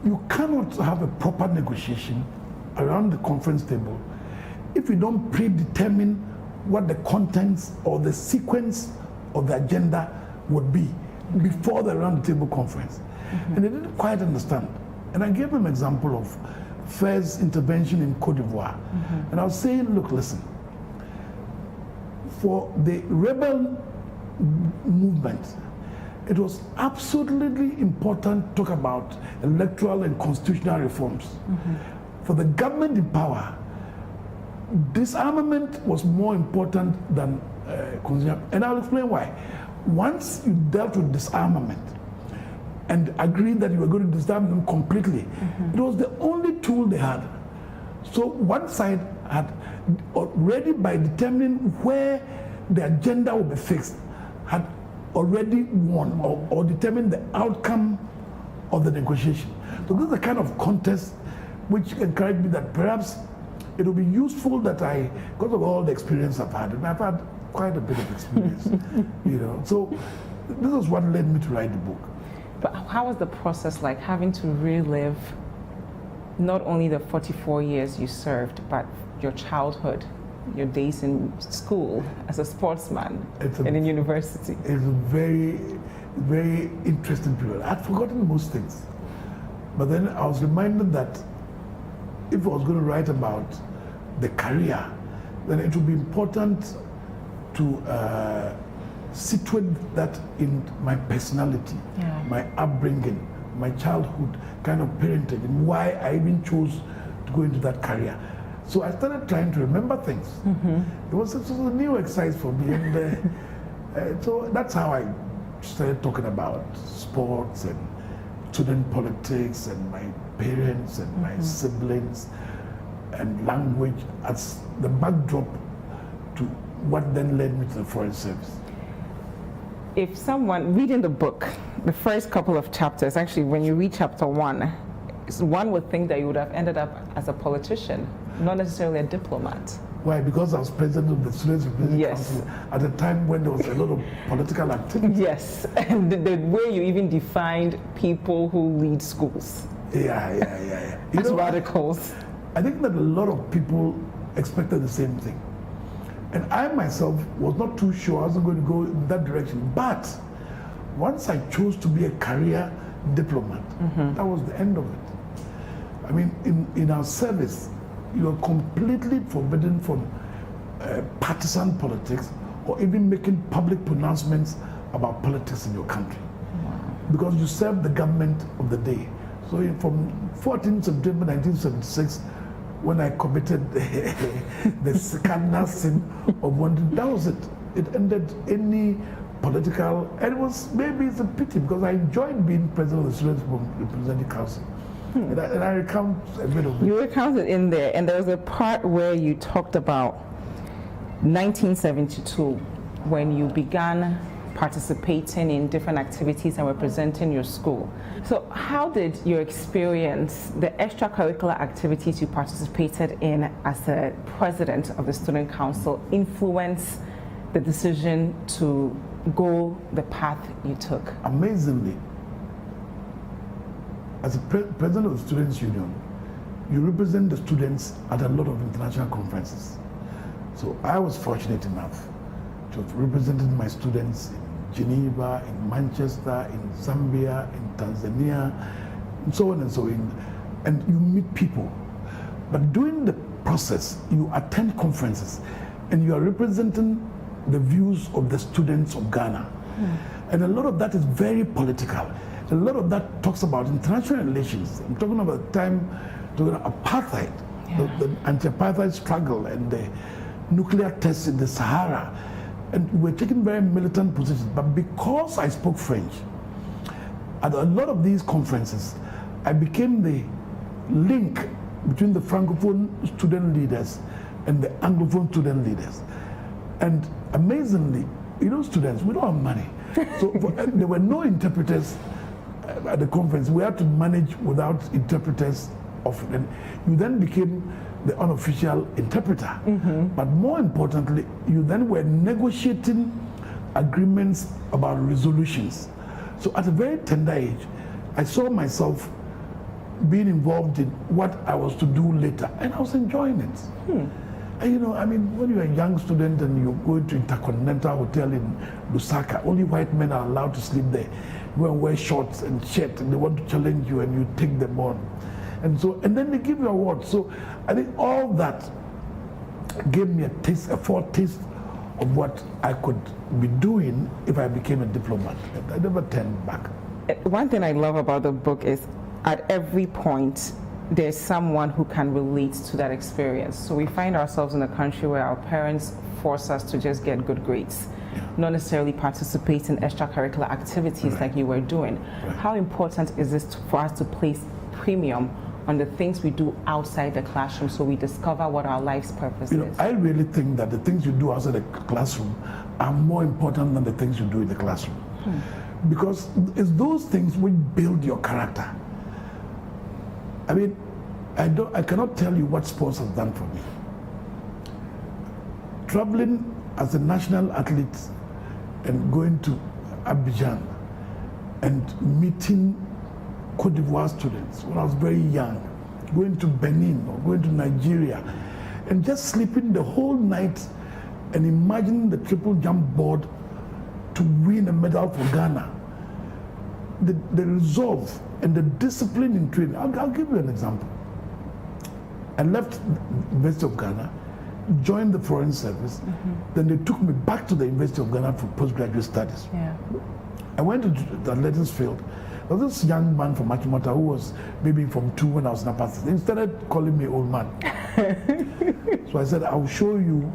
you cannot have a proper negotiation around the conference table if you don't predetermine what the contents or the sequence of the agenda would be before the round table conference. And they didn't quite understand. And I gave them an example of Fair's intervention in Cote d'Ivoire. And I was saying, look, listen, for the rebel movement, it was absolutely important to talk about electoral and constitutional reforms. For the government in power, disarmament was more important than constitutional. And I'll explain why. Once you dealt with disarmament and agreed that you were going to disarm them completely, it was the only tool they had. So one side had already, by determining where the agenda would be fixed, had already won or determined the outcome of the negotiation. So this is the kind of contest which encouraged me that perhaps it will be useful that I, because of all the experience I've had, and I've had quite a bit of experience, you know. So this is what led me to write the book. But how was the process like, having to relive not only the 44 years you served, but your childhood, your days in school as a sportsman and in university? It's a very, very interesting period. I'd forgotten most things. But then I was reminded that if I was going to write about the career, then it would be important to situate that in my personality, my upbringing, my childhood, kind of parenting, and why I even chose to go into that career. So I started trying to remember things. It was a new exercise for me, and so that's how I started talking about sports and student politics and my parents and my siblings and language as the backdrop to what then led me to the Foreign Service. If someone reading the book, the first couple of chapters, actually when you read chapter 1, one would think that you would have ended up as a politician, not necessarily a diplomat. Why? Because I was president of the Students' Representative Council at a time when there was a lot of political activity. Yes, and the way you even defined people who lead schools. Yeah. As radicals. I think that a lot of people expected the same thing. And I myself was not too sure I wasn't going to go in that direction. But once I chose to be a career diplomat, that was the end of it. I mean, in our service, you are completely forbidden from partisan politics or even making public pronouncements about politics in your country. Because you serve the government of the day. So from 14th September 1976, when I committed the cardinal sin of wanting, that was it. It ended any political, and it was, maybe it's a pity because I enjoyed being president of the Students' Representative Council. And I recount a bit of it. You recounted in there, and there was a part where you talked about 1972, when you began participating in different activities and representing your school. So how did your experience, the extracurricular activities you participated in as a president of the Student Council, influence the decision to go the path you took? Amazingly, as a president of the Students' Union, you represent the students at a lot of international conferences. So I was fortunate enough to have represented my students in Geneva, in Manchester, in Zambia, in Tanzania, and so on and so on. And you meet people. But during the process, you attend conferences and you are representing the views of the students of Ghana. And a lot of that is very political. A lot of that talks about international relations. I'm talking about the time, talking about apartheid, the anti-apartheid struggle and the nuclear tests in the Sahara. And we're taking very militant positions. But because I spoke French, at a lot of these conferences, I became the link between the Francophone student leaders and the Anglophone student leaders. And amazingly, you know, students, we don't have money. So there were no interpreters at the conference. We had to manage without interpreters often. And you then became the unofficial interpreter. But more importantly, you then were negotiating agreements about resolutions. So at a very tender age, I saw myself being involved in what I was to do later, and I was enjoying it. And you know, I mean, when you're a young student and you go to Intercontinental Hotel in Lusaka, only white men are allowed to sleep there. You go and wear shorts and shirt, and they want to challenge you, and you take them on. And so, and then they give you awards. So I think all that gave me a foretaste of what I could be doing if I became a diplomat. I never turned back. One thing I love about the book is at every point, there's someone who can relate to that experience. So we find ourselves in a country where our parents force us to just get good grades, not necessarily participate in extracurricular activities like you were doing. How important is this for us to place premium on the things we do outside the classroom so we discover what our life's purpose is? I really think that the things you do outside the classroom are more important than the things you do in the classroom. Because it's those things which build your character. I mean, I cannot tell you what sports has done for me. Traveling as a national athlete and going to Abidjan and meeting Cote d'Ivoire students when I was very young, going to Benin or going to Nigeria, and just sleeping the whole night and imagining the triple jump board to win a medal for Ghana. The resolve and the discipline in training. I'll give you an example. I left the University of Ghana, joined the Foreign Service, then they took me back to the University of Ghana for postgraduate studies. I went to the athletics field. There was this young man from Achimota who was maybe from 2 when I was in Upper State. He started calling me old man. So I said, I'll show you.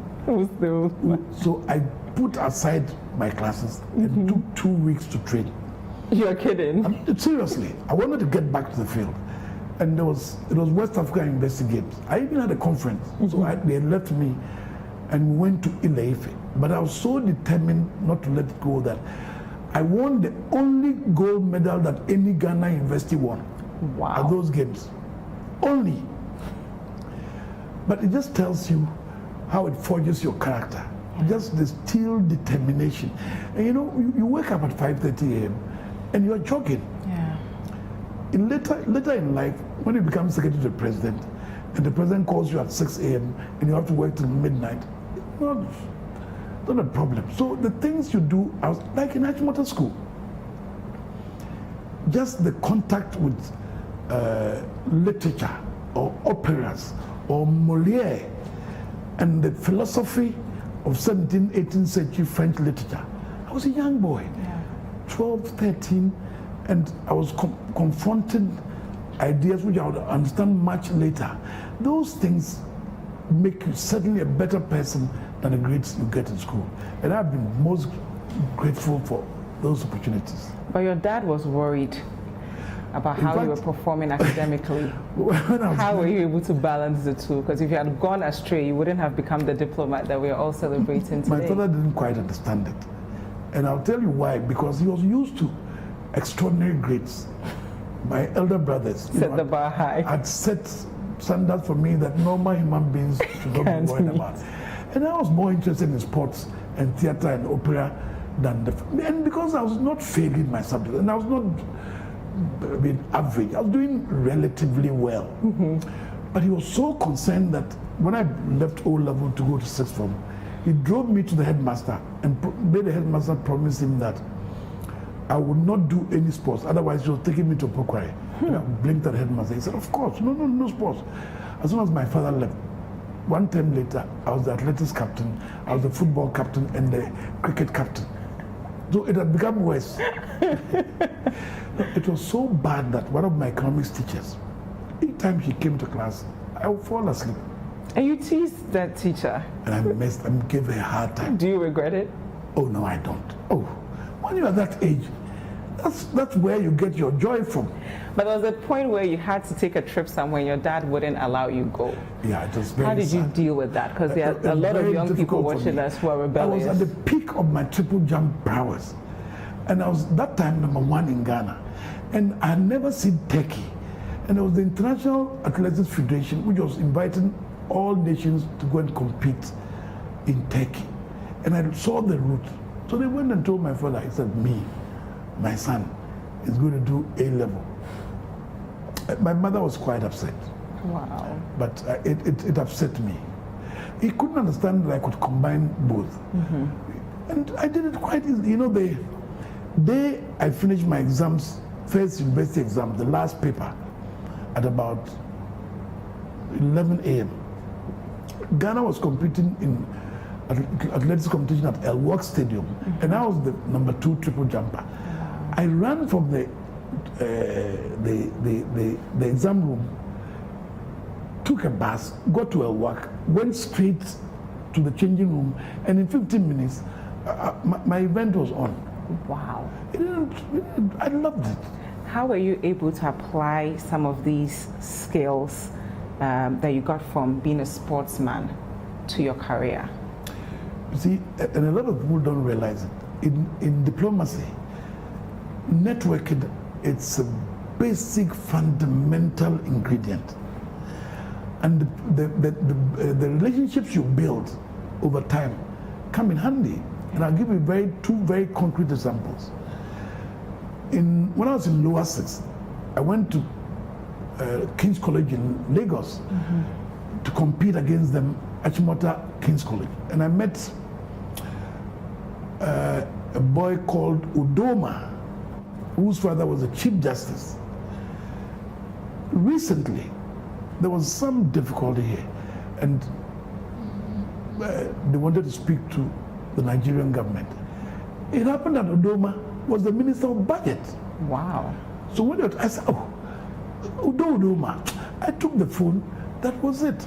So I put aside my classes and took 2 weeks to train. You're kidding? Seriously, I wanted to get back to the field. And it was West Africa University Games. I even had a conference. So they left me and we went to Ile-Ife. But I was so determined not to let it go that I won the only gold medal that any Ghana university won. Wow. At those games. Only. But it just tells you how it forges your character. Just the still determination. And you know, you wake up at 5:30 a.m. and you're jogging. Later in life, when you become secretary to the president, and the president calls you at 6 a.m. and you have to work till midnight, not a problem. So the things you do, like in Achimota School, just the contact with literature or operas or Molière and the philosophy of 17th, 18th century French literature. I was a young boy, 12, 13, and I was confronting ideas which I would understand much later. Those things make you certainly a better person than the grades you get in school. And I've been most grateful for those opportunities. But your dad was worried about how you were performing academically. How were you able to balance the two? Because if you had gone astray, you wouldn't have become the diplomat that we are all celebrating today. My father didn't quite understand it. And I'll tell you why. Because he was used to extraordinary grades. My elder brothers set the bar high. Had set standards for me that normal human beings should not be worried about. And I was more interested in sports and theater and opera than and because I was not failing my subject and I was not being average, I was doing relatively well. But he was so concerned that when I left O level to go to sixth form, he drove me to the headmaster and made the headmaster promise him that I would not do any sports, otherwise he was taking me to Pokwari. I blinked at the headmaster. He said, of course, no sports. As soon as my father left, one time later, I was the athletics captain, I was the football captain, and the cricket captain. So it had become worse. It was so bad that one of my economics teachers, each time she came to class, I would fall asleep. And you teased that teacher? And I gave her a hard time. Do you regret it? Oh, no, I don't. Oh, when you're at that age, that's where you get your joy from. But there was a point where you had to take a trip somewhere and your dad wouldn't allow you go. Yeah, it was very How did sad. you deal with that? Because there are a lot of young people watching us who are rebellious. I was at the peak of my triple jump prowess. And I was that time #1 in Ghana. And I had never seen Turkey. And it was the International Athletics Federation which was inviting all nations to go and compete in Turkey. And I saw the route. So they went and told my father, he said, my son, is going to do A level. My mother was quite upset. Wow. But it upset me. He couldn't understand that I could combine both. And I did it quite easily. You know, the day I finished my exams, first university exam, the last paper, at about 11 a.m., Ghana was competing in athletics competition at El Wak Stadium, and I was the number 2 triple jumper. I ran from the exam room, took a bus, got to El Wak, went straight to the changing room, and in 15 minutes, my event was on. Wow. I loved it. How were you able to apply some of these skills that you got from being a sportsman to your career? You see, and a lot of people don't realize it. In diplomacy, networking, it's a basic fundamental ingredient. And the relationships you build over time come in handy. And I'll give you two very concrete examples. When I was in Lower Six, I went to King's College in Lagos to compete against them, Achimota King's College. And I met a boy called Udoma, whose father was a Chief Justice. Recently, there was some difficulty here, and they wanted to speak to the Nigerian government. It happened that Udoma was the Minister of Budget. Wow. So when I said, oh, Udoma, I took the phone, that was it.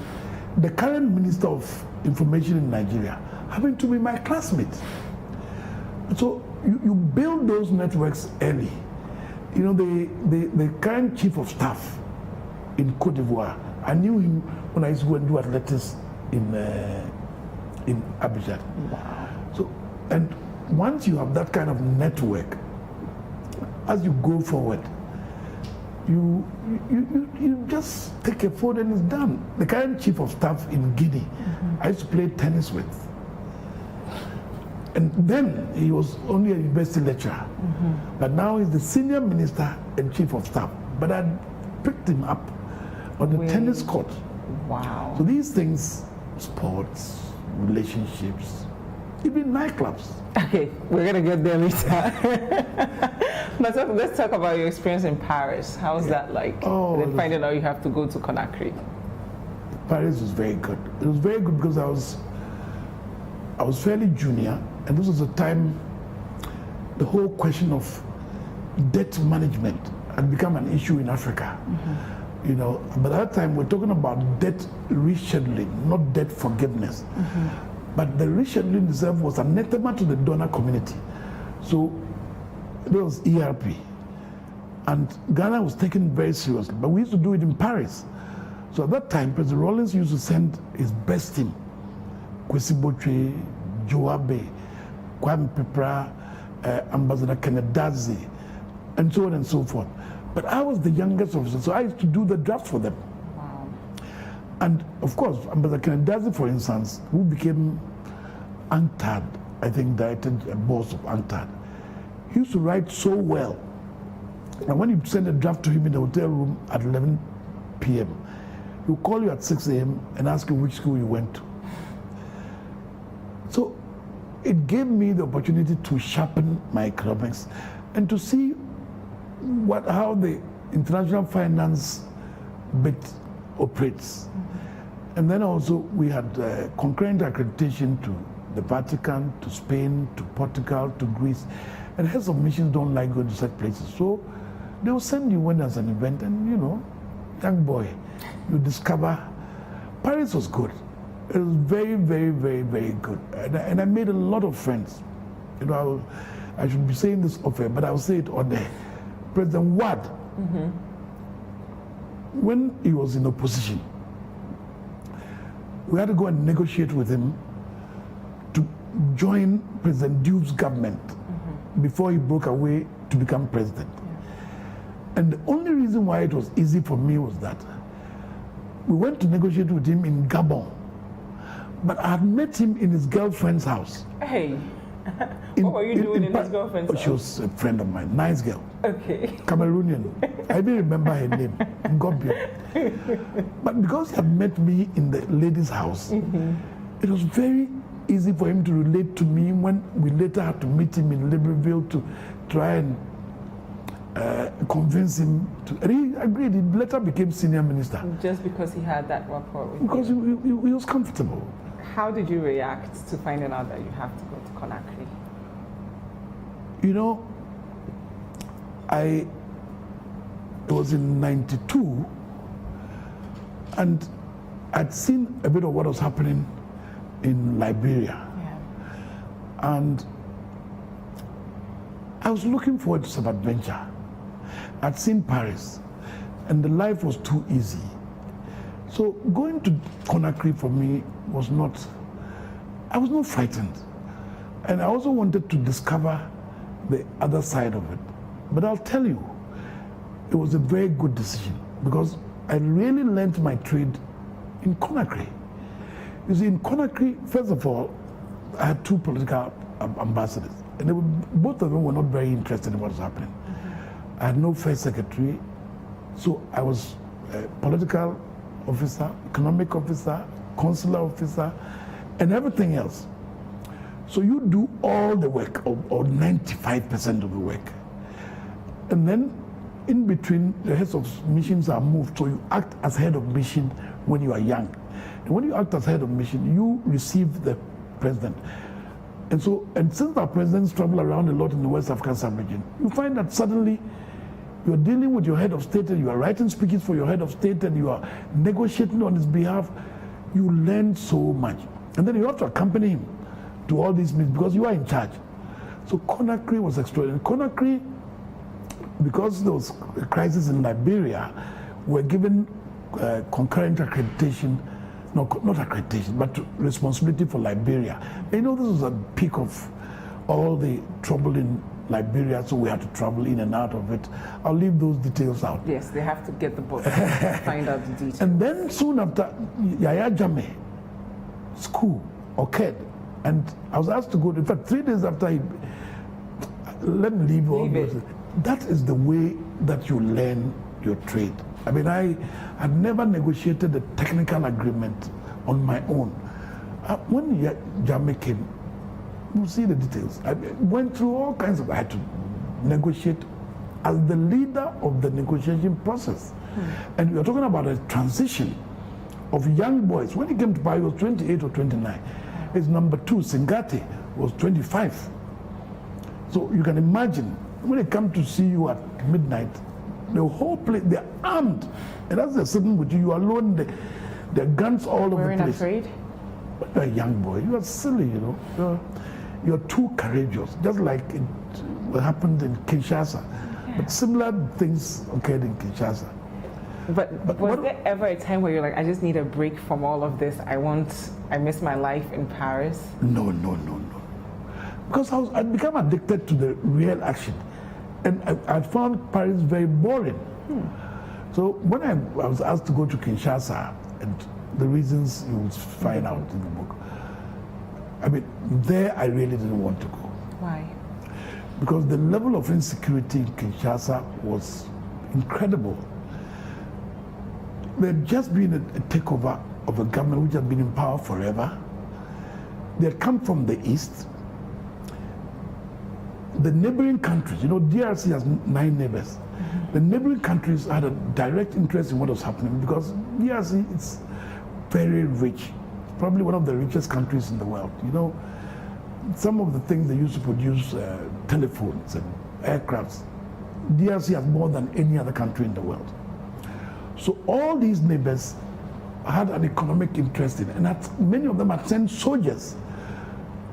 The current Minister of Information in Nigeria happened to be my classmate. So you build those networks early. You know, the current Chief of Staff in Cote d'Ivoire, I knew him when I used to go and do athletics in Abidjan. Wow. So, and once you have that kind of network, as you go forward, you just take a phone and it's done. The current Chief of Staff in Guinea, I used to play tennis with. And then he was only a university lecturer. But now he's the senior minister and Chief of Staff. But I picked him up on the tennis court. Wow. So these things, sports, relationships, even nightclubs. Okay, we're gonna get there later. But let's talk about your experience in Paris. How's that like? Oh, then finding out you have to go to Conakry. Paris was very good. It was very good because I was fairly junior, and this was a time the whole question of debt management had become an issue in Africa. You know, by that time we're talking about debt rescheduling, not debt forgiveness. But the rescheduling itself was anathema to the donor community. So there was ERP. And Ghana was taken very seriously. But we used to do it in Paris. So at that time, President Rawlings used to send his best team. Kwesi Botwe, Joabe, Kwame Pepra, Ambassador Kennedazi, and so on and so forth. But I was the youngest officer, so I used to do the draft for them. Wow. And of course, Ambassador Kennedazi, for instance, who became UNCTAD, I think directed a boss of UNCTAD, he used to write so well. And when you send a draft to him in the hotel room at 11 p.m., he'll call you at 6 a.m. and ask you which school you went to. So it gave me the opportunity to sharpen my economics and to see how the international finance bit operates. And then also we had concurrent accreditation to the Vatican, to Spain, to Portugal, to Greece. And heads of missions don't like going to such places. So they will send you when there's an event and, you know, young boy, you discover. Paris was good. It was very, very, very, very good. And I made a lot of friends. You know, I should be saying this off air, but I'll say it on there. President Wad, when he was in opposition, we had to go and negotiate with him to join President Diouf's government before he broke away to become president. And the only reason why it was easy for me was that we went to negotiate with him in Gabon, but I had met him in his girlfriend's house. Hey, What were you doing in his girlfriend's house? She was a friend of mine, nice girl. Okay. Cameroonian. I didn't remember her name. Ngobia. But because he had met me in the lady's house, it was very easy for him to relate to me when we later had to meet him in Libreville to try and convince him to. And he agreed. He later became senior minister. Just because he had that rapport with because you? He was comfortable. How did you react to finding out that you have to go to Conakry? You know, it was in '92, and I'd seen a bit of what was happening in Liberia. Yeah. And I was looking forward to some adventure. I'd seen Paris, and the life was too easy. So going to Conakry for me was not, I was not frightened. And I also wanted to discover the other side of it. But I'll tell you, it was a very good decision because I really learned my trade in Conakry. You see, in Conakry, first of all, I had two political ambassadors, and both of them were not very interested in what was happening. I had no first secretary, so I was a political officer, economic officer, consular officer, and everything else. So you do all the work, or 95% of the work. And then in between, the heads of missions are moved, so you act as head of mission when you are young. And when you act as head of mission, you receive the president. And so, and since our presidents travel around a lot in the West African sub-region, you find that suddenly you're dealing with your head of state and you are writing speeches for your head of state and you are negotiating on his behalf. You learn so much. And then you have to accompany him to all these meetings because you are in charge. So Conakry was extraordinary. Conakry, because there was a crisis in Liberia, were given concurrent accreditation, no, not accreditation, but responsibility for Liberia. And you know, this was a peak of all the trouble in Liberia, so we had to travel in and out of it. I'll leave those details out. Yes, they have to get the book to find out the details. And then soon after, Yaya Jammeh school occurred, and I was asked to go. In fact, 3 days after he let me leave all those. That is the way that you learn your trade. I mean, I had never negotiated a technical agreement on my own. When Jammeh came, you see the details. I went through all kinds of, I had to negotiate as the leader of the negotiation process. And we are talking about a transition of young boys. When he came to Paris, he was 28 or 29. His number two, Singate, was 25. So you can imagine, when they come to see you at midnight, the whole place, they're armed. And as they're sitting with you, you are alone, there are guns all over the place. Weren't afraid? But you're a young boy, you are silly, you know. You're too courageous, just like it happened in Kinshasa. Yeah. But similar things occurred in Kinshasa. But was there ever a time where you're like, I just need a break from all of this? I miss my life in Paris? No. Because I'd become addicted to the real action. And I found Paris very boring. So when I was asked to go to Kinshasa, and the reasons you will find out in the book, I mean, there I really didn't want to go. Why? Because the level of insecurity in Kinshasa was incredible. There had just been a takeover of a government which had been in power forever. They had come from the east. The neighboring countries, you know, DRC has 9 neighbors. The neighboring countries had a direct interest in what was happening because DRC is very rich. It's probably one of the richest countries in the world. You know, some of the things they used to produce, telephones and aircrafts, DRC has more than any other country in the world. So all these neighbors had an economic interest in it, and many of them had sent soldiers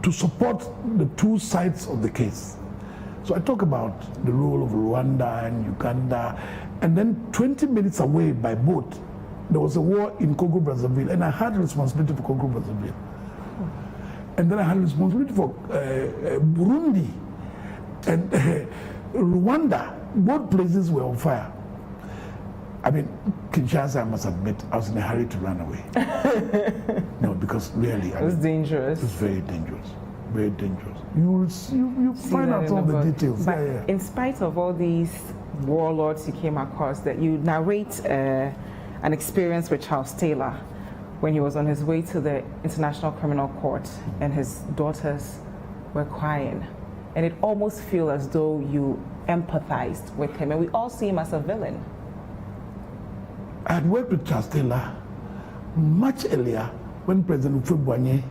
to support the two sides of the case. So I talk about the role of Rwanda and Uganda, and then 20 minutes away by boat, there was a war in Congo-Brazzaville, and I had responsibility for Congo-Brazzaville. And then I had responsibility for Burundi and Rwanda. Both places were on fire. I mean, Kinshasa, I must admit, I was in a hurry to run away. No, because really, it was dangerous. It was very dangerous. very dangerous. You find out all the details. But in spite of all these warlords you came across, that you narrate an experience with Charles Taylor when he was on his way to the International Criminal Court and his daughters were crying. And it almost feels as though you empathized with him, and we all see him as a villain. I had worked with Charles Taylor much earlier when President Uffe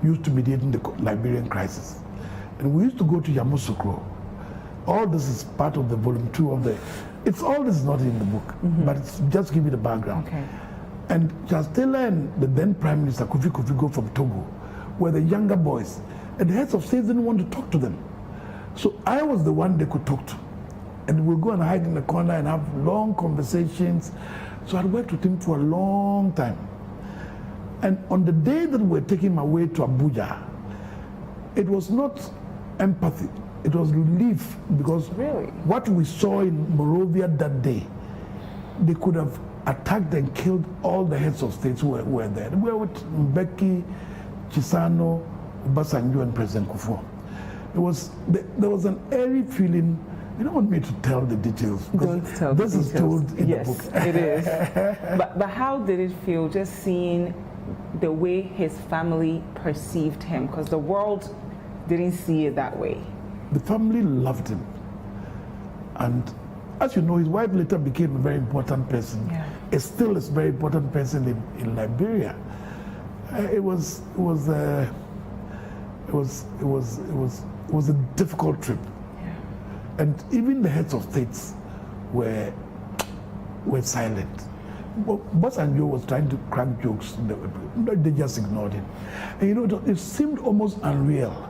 used to mediate in the Liberian crisis. And we used to go to Yamoussoukro. All this is part of the volume 2 of the, all this is not in the book, but it's just to give you the background. Okay. And Charles Taylor and the then Prime Minister Kofi Kofigo from Togo were the younger boys, and the heads of states didn't want to talk to them. So I was the one they could talk to. And we'll go and hide in the corner and have long conversations. So I'd worked with him for a long time. And on the day that we were taking my way to Abuja, it was not empathy, it was relief, because what we saw in Monrovia that day, they could have attacked and killed all the heads of states who were there. We were with Mbeki, Chisano, Obasanjo, and President Kufuor. There was an airy feeling. You don't want me to tell the details. Don't tell the details. This is told in the book. Yes, it is. But how did it feel just seeing the way his family perceived him? Because the world didn't see it that way. The family loved him. And as you know, his wife later became a very important person. Yeah. It's still a very important person in Liberia. It was a difficult trip. Yeah. And even the heads of states were silent. Obasanjo was trying to crack jokes, they just ignored him. And you know, it seemed almost unreal.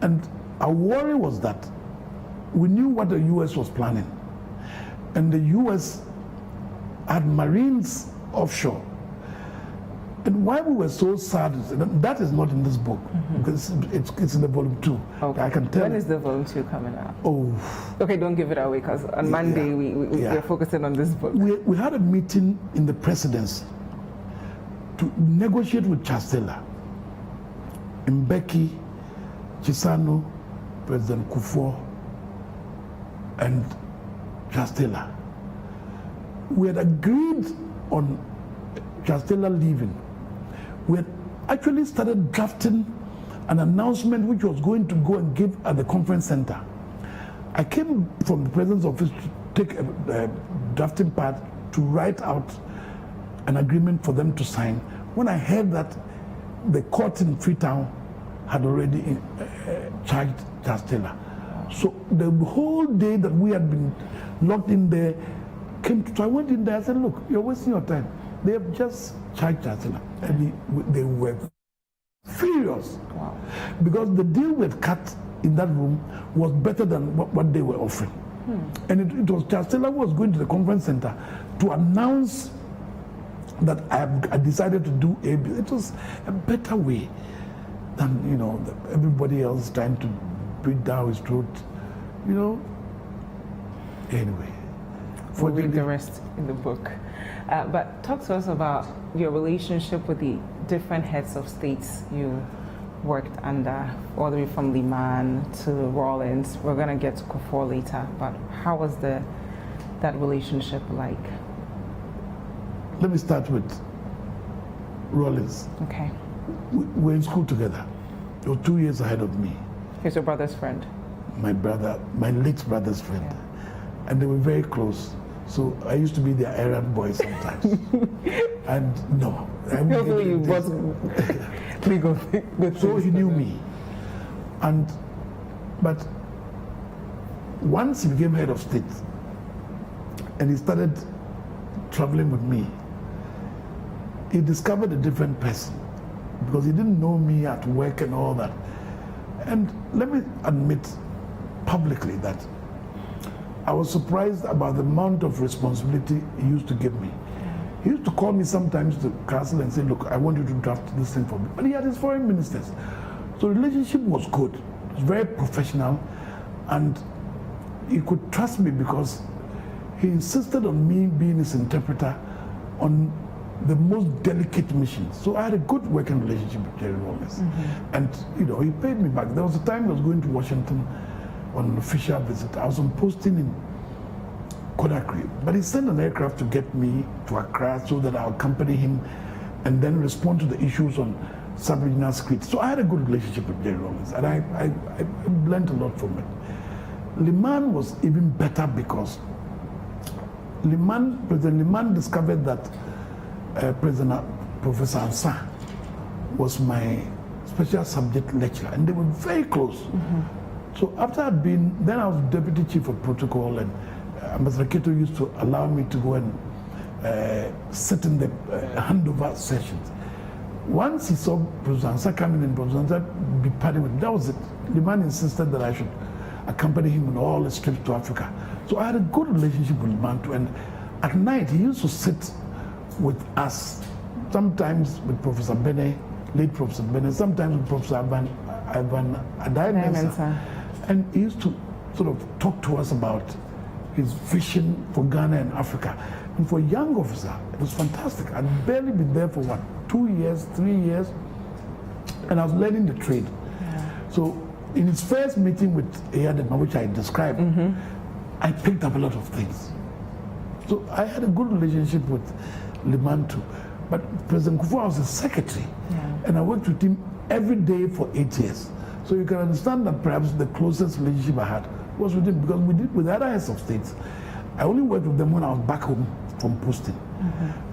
And our worry was that we knew what the US was planning. And the US had Marines offshore. And why we were so sad, that is not in this book, because it's in the volume 2. Okay. I can tell. When is the volume 2 coming out? Oh. Okay, don't give it away, because on Monday we're focusing on this book. We had a meeting in the presidency to negotiate with Charles Taylor, Mbeki, Chisano, President Kufuor, and Charles Taylor. We had agreed on Charles Taylor leaving. We had actually started drafting an announcement which was going to go and give at the conference center. I came from the president's office to take a drafting pad to write out an agreement for them to sign, when I heard that the court in Freetown had already charged Charles Taylor. So the whole day that we had been locked in there so I went in there and said, look, you're wasting your time. They have just charged Charles Taylor. And they were furious. Wow. Because the deal we had cut in that room was better than what they were offering. And it was Charles Taylor who was going to the conference center to announce that I decided to do AB. It was a better way than, you know, everybody else trying to breathe down his throat, you know. Anyway. We'll read the rest in the book. But talk to us about your relationship with the different heads of states you worked under, all the way from Liman to Rawlins. We're going to get to Kufuor later, but how was that relationship like? Let me start with Rawlins. Okay. We were in school together. He was 2 years ahead of me. He's your brother's friend? My late brother's friend. Yeah. And they were very close. So I used to be their errand boy sometimes. And no. Hopefully you bought legal. So he knew me. But once he became head of state and he started traveling with me, he discovered a different person because he didn't know me at work and all that. And let me admit publicly that I was surprised about the amount of responsibility he used to give me. He used to call me sometimes to castle and say, look, I want you to draft this thing for me. But he had his foreign ministers. So the relationship was good. It was very professional. And he could trust me because he insisted on me being his interpreter on the most delicate mission. So I had a good working relationship with Jerry Rawlings. And, he paid me back. There was a time I was going to Washington on an official visit. I was on posting in Conakry, but he sent an aircraft to get me to Accra so that I'll accompany him and then respond to the issues on sub-regional security. So I had a good relationship with Jerry Rawlings, and I learned a lot from it. Liman was even better because President Liman discovered that Professor Ansah was my special subject lecturer, and they were very close. So after I'd been, then I was deputy chief of protocol, and Ambassador Keto used to allow me to go and sit in the handover sessions. Once he saw Professor Ansah coming in, Professor Ansah be partying with him, that was it. Liman insisted that I should accompany him on all his trips to Africa. So I had a good relationship with Liman too, and at night he used to sit with us, sometimes with Professor Bene, late Professor Bene, sometimes with Professor Ivan Adai-Mensah. And he used to sort of talk to us about his vision for Ghana and Africa. And for a young officer, it was fantastic. I'd barely been there for 2 years, 3 years, and I was learning the trade. So in his first meeting with Eyadema, which I described, I picked up a lot of things. So I had a good relationship with Liman too. But President Kufuor was his secretary, and I worked with him every day for 8 years. So you can understand that perhaps the closest relationship I had was with him, because we did with other heads of states. I only worked with them when I was back home from posting.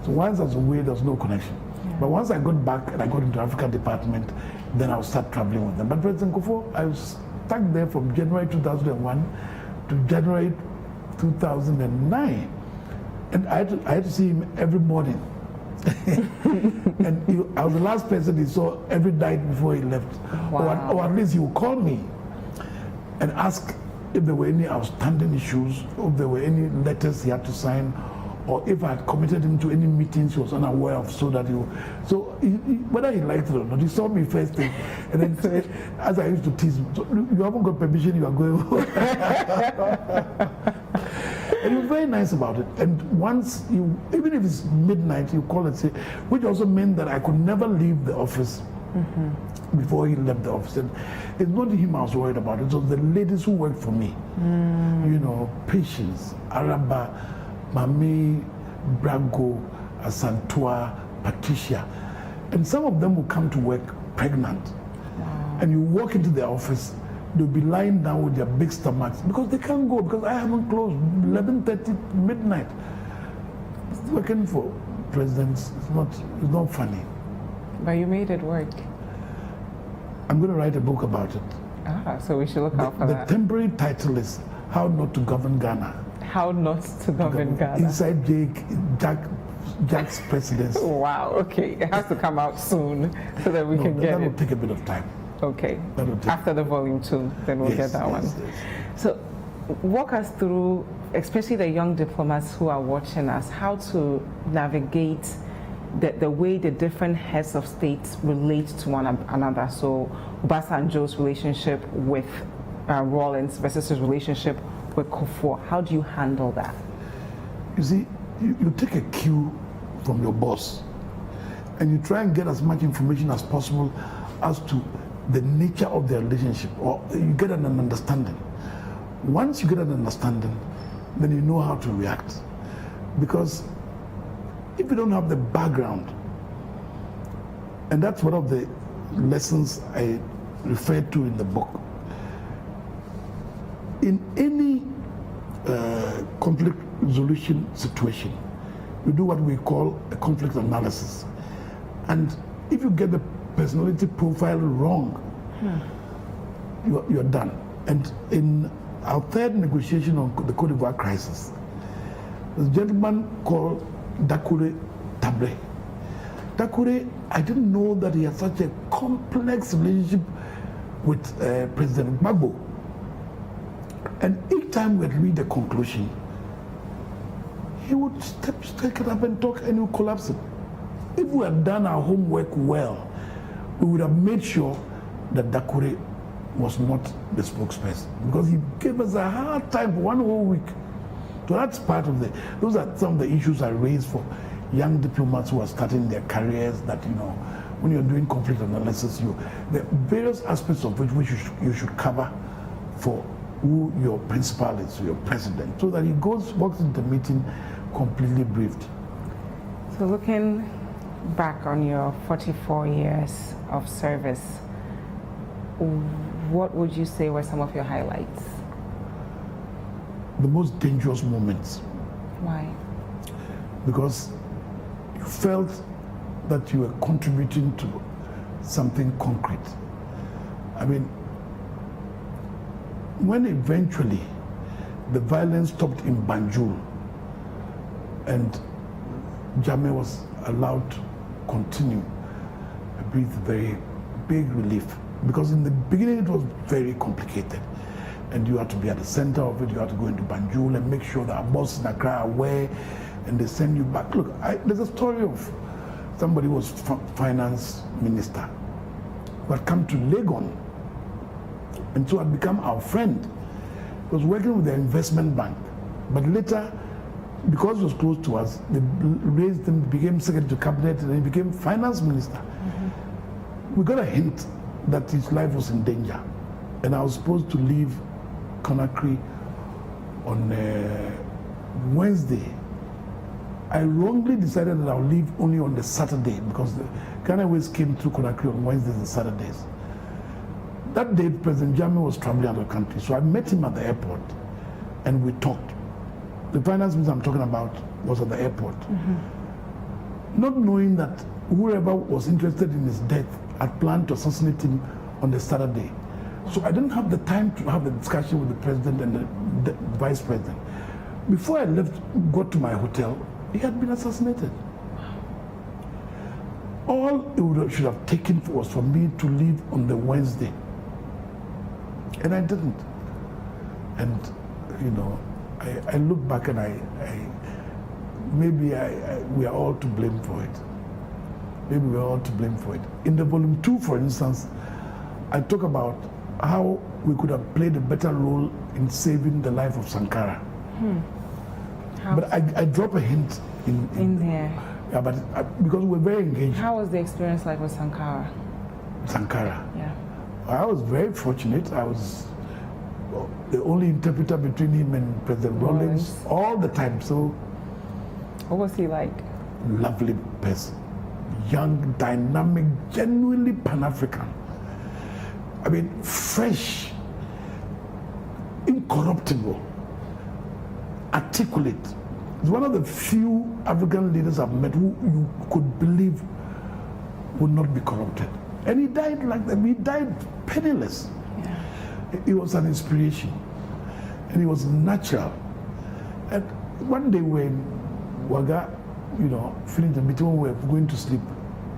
So once I was away, there was no connection. But once I got back and I got into Africa department, then I would start traveling with them. But President Kufuor, I was stuck there from January 2001 to January 2009. And I had to see him every morning. And I was the last person he saw every night before he left. Wow. Or at least he would call me and ask if there were any outstanding issues, or if there were any letters he had to sign, or if I had committed him to any meetings he was unaware of, so that whether he liked it or not, he saw me first thing, and then said, as I used to tease him, so you haven't got permission, you are going home. And he was very nice about it. And once even if it's midnight, you call and say, which also meant that I could never leave the office before he left the office. And it's not him I was worried about, it was the ladies who worked for me. Patience, Araba, Mami, Brago, Asantua, Patricia. And some of them will come to work pregnant. And you walk into their office, they'll be lying down with their big stomachs because they can't go, because I haven't closed 11:30 midnight. Working for presidents is not funny. But you made it work. I'm going to write a book about it. So we should look out for that. The temporary title is How Not to Govern Ghana. How Not to Govern Ghana. Inside Jack's presidency. Wow, okay. It has to come out soon so that we can get it. That will take a bit of time. Okay. After the volume 2, then we'll get that one. Yes. So walk us through, especially the young diplomats who are watching us, how to navigate the way the different heads of states relate to one another. So Obasanjo's relationship with Rawlings versus his relationship with Kufuor. How do you handle that? You see, you take a cue from your boss and you try and get as much information as possible as to the nature of their relationship, or you get an understanding. Once you get an understanding, then you know how to react. Because if you don't have the background, and that's one of the lessons I referred to in the book, in any conflict resolution situation, we do what we call a conflict analysis. And if you get the personality profile wrong, you're done. And in our third negotiation on the Cote d'Ivoire crisis, there's a gentleman called Dakure Tabre. Dakure, I didn't know that he had such a complex relationship with President Gbagbo. And each time we'd read the conclusion, he would take it up and talk, and he would collapse it. If we had done our homework well, we would have made sure that Dakure was not the spokesperson, because he gave us a hard time for one whole week. So that's part of those are some of the issues I raised for young diplomats who are starting their careers that, when you're doing conflict analysis, the various aspects of which you should cover for who your principal is, your president, so that he walks into the meeting completely briefed. So looking back on your 44 years of service, what would you say were some of your highlights? The most dangerous moments. Why? Because you felt that you were contributing to something concrete. I mean, when eventually the violence stopped in Banjul and Jammeh was allowed to continue, I breathed very big relief, because in the beginning it was very complicated and you had to be at the center of it. You had to go into Banjul and make sure that our boss in Accra are aware and they send you back. Look, there's a story of somebody who was finance minister who had come to Legon and so had become our friend. He was working with the investment bank, but later, because he was close to us, they raised him, became secretary to cabinet, and he became finance minister. We got a hint that his life was in danger, and I was supposed to leave Conakry on Wednesday. I wrongly decided that I'll leave only on the Saturday because the Ghana Airways came through Conakry on Wednesdays and Saturdays. That day, President Jammeh was traveling out of the country, so I met him at the airport and we talked. The finance minister I'm talking about was at the airport. Not knowing that whoever was interested in his death had planned to assassinate him on the Saturday. So I didn't have the time to have a discussion with the president and the vice president. Before I left, got to my hotel, he had been assassinated. All it should have taken was for me to leave on the Wednesday. And I didn't. And, I look back and maybe we are all to blame for it. Maybe we are all to blame for it. In the volume 2, for instance, I talk about how we could have played a better role in saving the life of Sankara. But I drop a hint in there. Yeah, but because we're very engaged. How was the experience like with Sankara? Sankara? Yeah. I was very fortunate. I was the only interpreter between him and President Rawlings all the time. So, what was he like? Lovely person, young, dynamic, genuinely Pan-African. I mean, fresh, incorruptible, articulate. He's one of the few African leaders I've met who you could believe would not be corrupted. And he died like that. He died penniless. Yeah. He was an inspiration. And he was natural. And one day when Waga, feeling the meeting when we were going to sleep,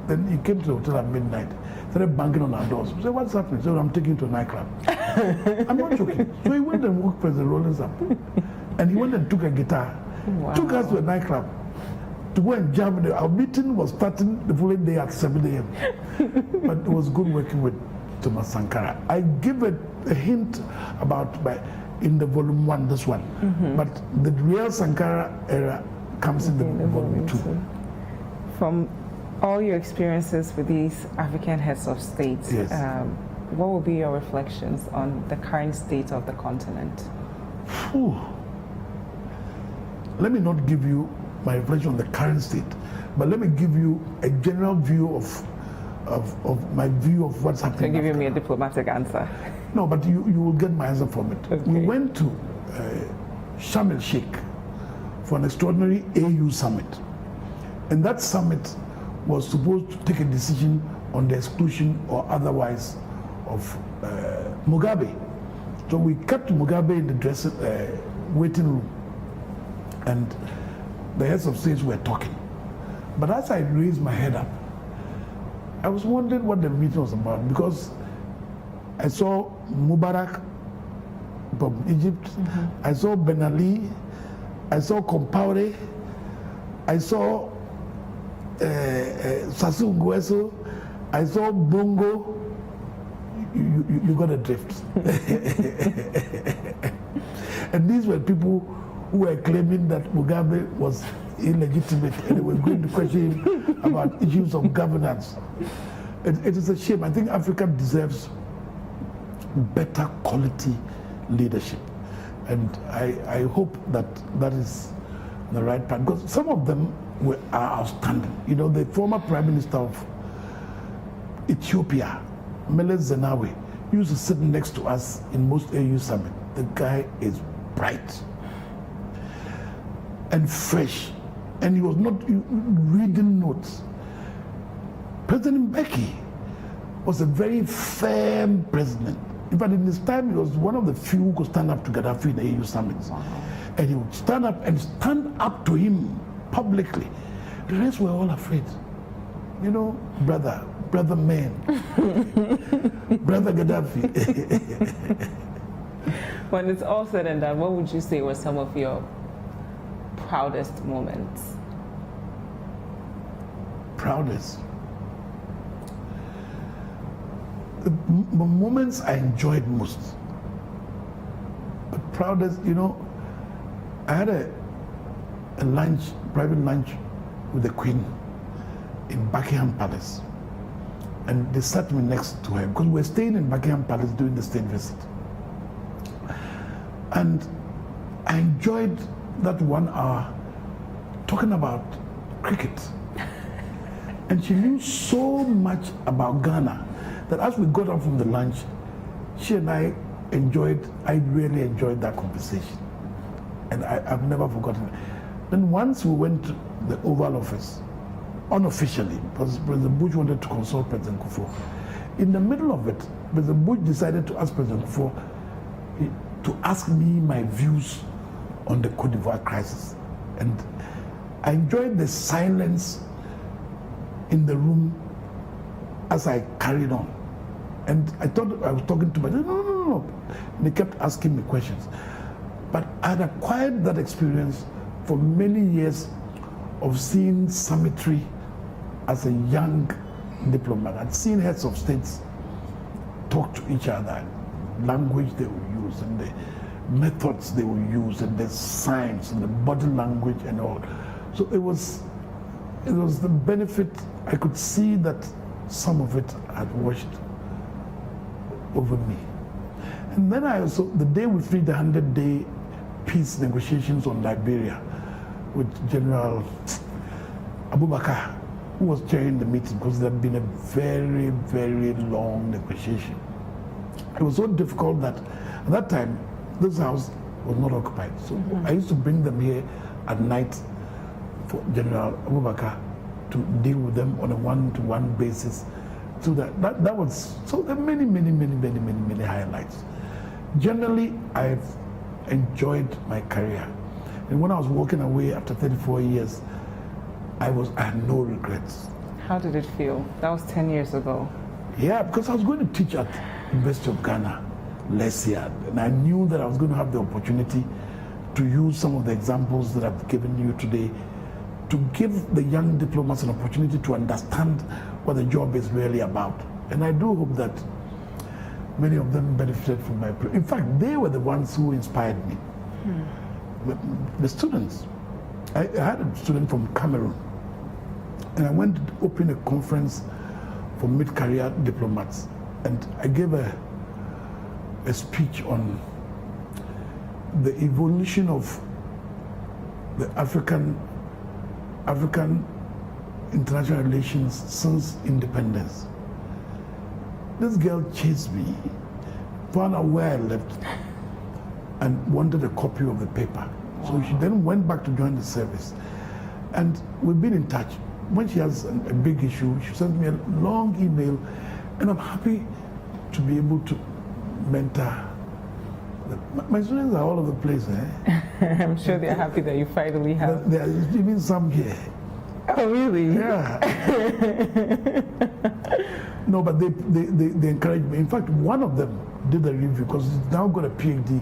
then he came to the hotel at midnight, started banging on our doors. We said, what's happening? He said, I'm taking you to a nightclub. I'm not joking. So he went and woke President Rawlings up. And he went and took a guitar, took us to a nightclub to go and jam. Our meeting was starting the following day at 7 a.m. But it was good working with Thomas Sankara. I give it a hint about in the volume 1, this one. But the real Sankara era comes in the volume 2. From all your experiences with these African heads of state, yes. What will be your reflections on the current state of the continent? Let me not give you my reflection on the current state, but let me give you a general view of my view of what's happening. You're giving me a diplomatic answer. No, but you will get my answer from it. Okay. We went to Sharm el-Sheikh for an extraordinary AU summit. And that summit was supposed to take a decision on the exclusion or otherwise of Mugabe. So we kept Mugabe in the waiting room, and the heads of states were talking. But as I raised my head up, I was wondering what the meeting was about, because I saw Mubarak from Egypt, I saw Ben Ali, I saw Compaore, I saw Sassou Nguesso, I saw Bongo. You got a drift. And these were people who were claiming that Mugabe was illegitimate, and they were going to question him about issues of governance. It is a shame. I think Africa deserves better quality leadership, and I hope that is the right path, because some of them are outstanding. You know, the former Prime Minister of Ethiopia, Meles Zenawi, used to sit next to us in most AU summit. The guy is bright and fresh, and he was not reading notes. President Mbeki was a very firm president. In fact, in his time, he was one of the few who could stand up to Gaddafi in the AU summits. Wow. And he would stand up to him publicly. The rest were all afraid. You know, brother man, brother Gaddafi. When it's all said and done, what would you say were some of your proudest moments? Proudest? The moments I enjoyed most. But proudest, you know, I had a private lunch with the Queen in Buckingham Palace. And they sat me next to her because we were staying in Buckingham Palace doing the state visit. And I enjoyed that 1 hour talking about cricket. And she knew so much about Ghana that as we got up from the lunch, she and I really enjoyed that conversation. And I've never forgotten it. Then once we went to the Oval Office, unofficially, because President Bush wanted to consult President Kufuor. In the middle of it, President Bush decided to ask President Kufuor to ask me my views on the Cote d'Ivoire crisis. And I enjoyed the silence in the room as I carried on. And I thought I was talking to myself. No. And they kept asking me questions. But I had acquired that experience for many years of seeing symmetry as a young diplomat. I'd seen heads of states talk to each other, language they would use, and the methods they would use, and the signs, and the body language, and all. So it was the benefit. I could see that some of it had washed over me. And then I also, the day we freed the 100-day peace negotiations on Liberia with General Abubakar, who was chairing the meeting, because there had been a very, very long negotiation. It was so difficult that at that time, this house was not occupied. So I used to bring them here at night for General Abubakar to deal with them on a one-to-one basis. So that was, so there are many highlights. Generally, I've enjoyed my career. And when I was walking away after 34 years, I had no regrets. How did it feel? That was 10 years ago. Yeah, because I was going to teach at University of Ghana last year, and I knew that I was going to have the opportunity to use some of the examples that I've given you today to give the young diplomats an opportunity to understand what the job is really about. And I do hope that many of them benefited from my... In fact, they were the ones who inspired me. The students. I had a student from Cameroon, and I went to open a conference for mid-career diplomats, and I gave a speech on the evolution of the African international relations since independence. This girl chased me, found out where I lived, and wanted a copy of the paper. So she then went back to join the service. And we've been in touch. When she has a big issue, she sends me a long email, and I'm happy to be able to mentor. My students are all over the place. I'm sure they're happy that you finally have. There are even some here. Oh, really? Yeah. No, but they encourage me. In fact, one of them did a review because he's now got a PhD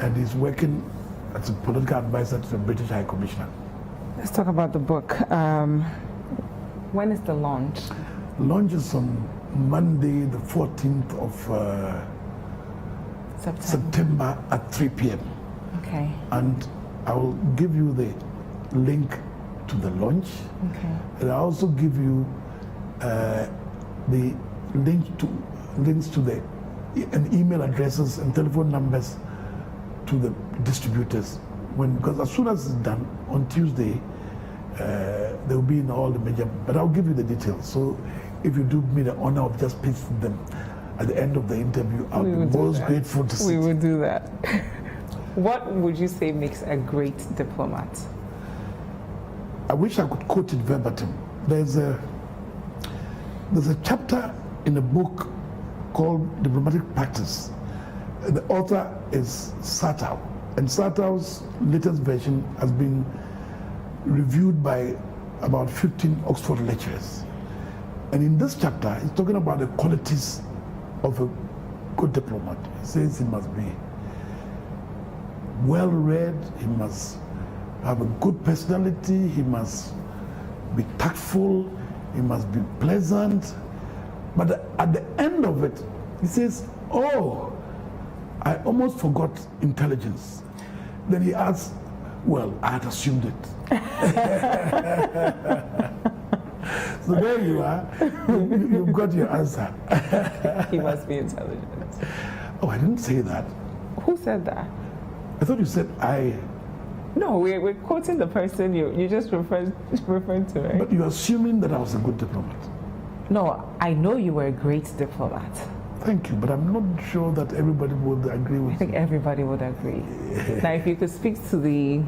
and he's working as a political advisor to the British High Commissioner. Let's talk about the book. When is the launch? Launch is on Monday, the 14th of September at 3 p.m. Okay. And I will give you the link to the launch. Okay. And I also give you the links to the and email addresses and telephone numbers to the distributors. Because as soon as it's done on Tuesday, they will be in all the major. But I'll give you the details. So if you do me the honor of just pasting them at the end of the interview, I'll be most grateful to see. We will do that. What would you say makes a great diplomat? I wish I could quote it verbatim. There's a chapter in a book called Diplomatic Practice. The author is Satow, and Satow's latest version has been reviewed by about 15 Oxford lecturers. And in this chapter, he's talking about the qualities of a good diplomat. He says he must be well-read, he must have a good personality, he must be tactful, he must be pleasant. But at the end of it, he says, oh, I almost forgot intelligence. Then he adds, well, I had assumed it. So there you are. You've got your answer. He must be intelligent. Oh, I didn't say that. Who said that? I thought you said I. No, we're quoting the person you just referred to, right? But you're assuming that I was a good diplomat. No, I know you were a great diplomat. Thank you, but I'm not sure that everybody would agree with I think everybody would agree. Now, if you could speak to the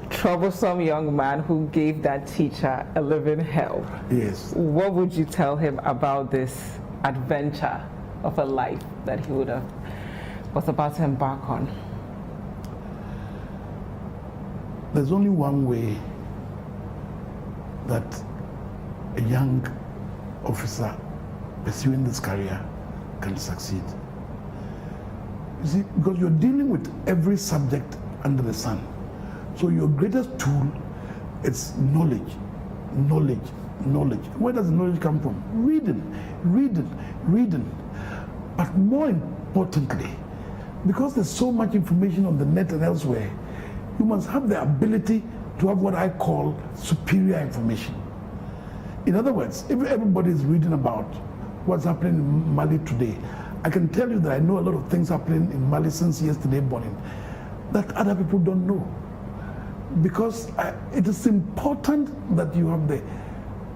troublesome young man who gave that teacher a living hell, yes, what would you tell him about this adventure of a life that he was about to embark on? There's only one way that a young officer pursuing this career can succeed. You see, because you're dealing with every subject under the sun. So your greatest tool is knowledge, knowledge, knowledge. Where does the knowledge come from? Reading, reading, reading. But more importantly, because there's so much information on the net and elsewhere, you must have the ability to have what I call superior information. In other words, if everybody is reading about what's happening in Mali today, I can tell you that I know a lot of things happening in Mali since yesterday morning that other people don't know. Because it is important that you have the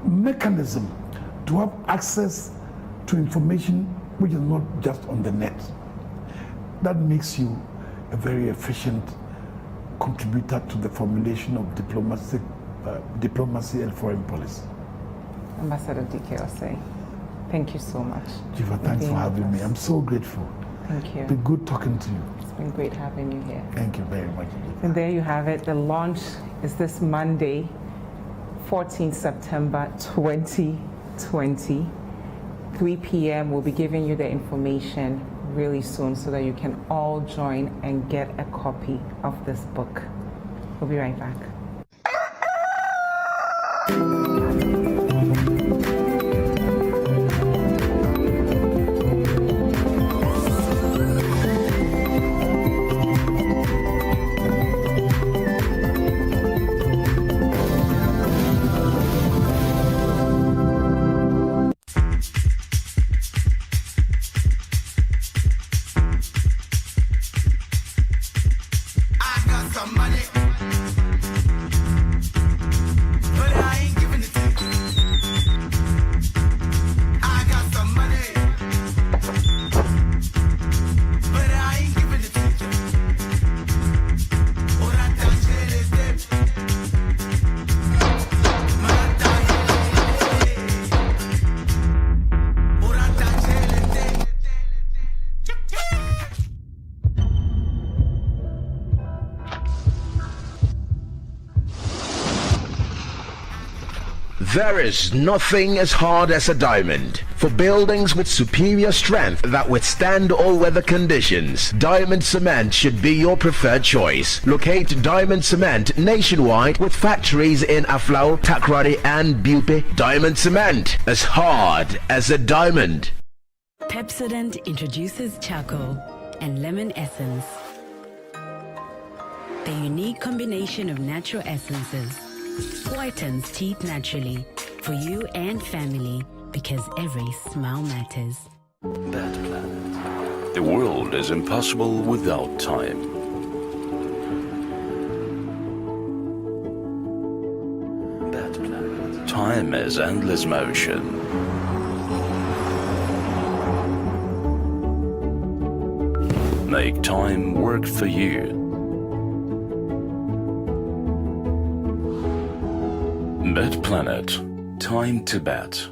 mechanism to have access to information which is not just on the net. That makes you a very efficient contributor to the formulation of diplomacy and foreign policy. Ambassador D.K. Osei, thank you so much. Dziffa, thanks for having me. I'm so grateful. Thank you. It's been good talking to you. It's been great having you here. Thank you very much. And there you have it. The launch is this Monday, 14th September 2020. 3 p.m. We'll be giving you the information really soon so that you can all join and get a copy of this book. We'll be right back. There is nothing as hard as a diamond. For buildings with superior strength that withstand all weather conditions, Diamond Cement should be your preferred choice. Locate Diamond Cement nationwide with factories in Aflao, Takrady and Bupe. Diamond Cement, as hard as a diamond. Pepsodent introduces charcoal and lemon essence. The unique combination of natural essences Whitens teeth naturally for you and family because every smile matters. That planet. The world is impossible without time. That planet. Time is endless motion. Make time work for you. Bet Planet. Time to bet.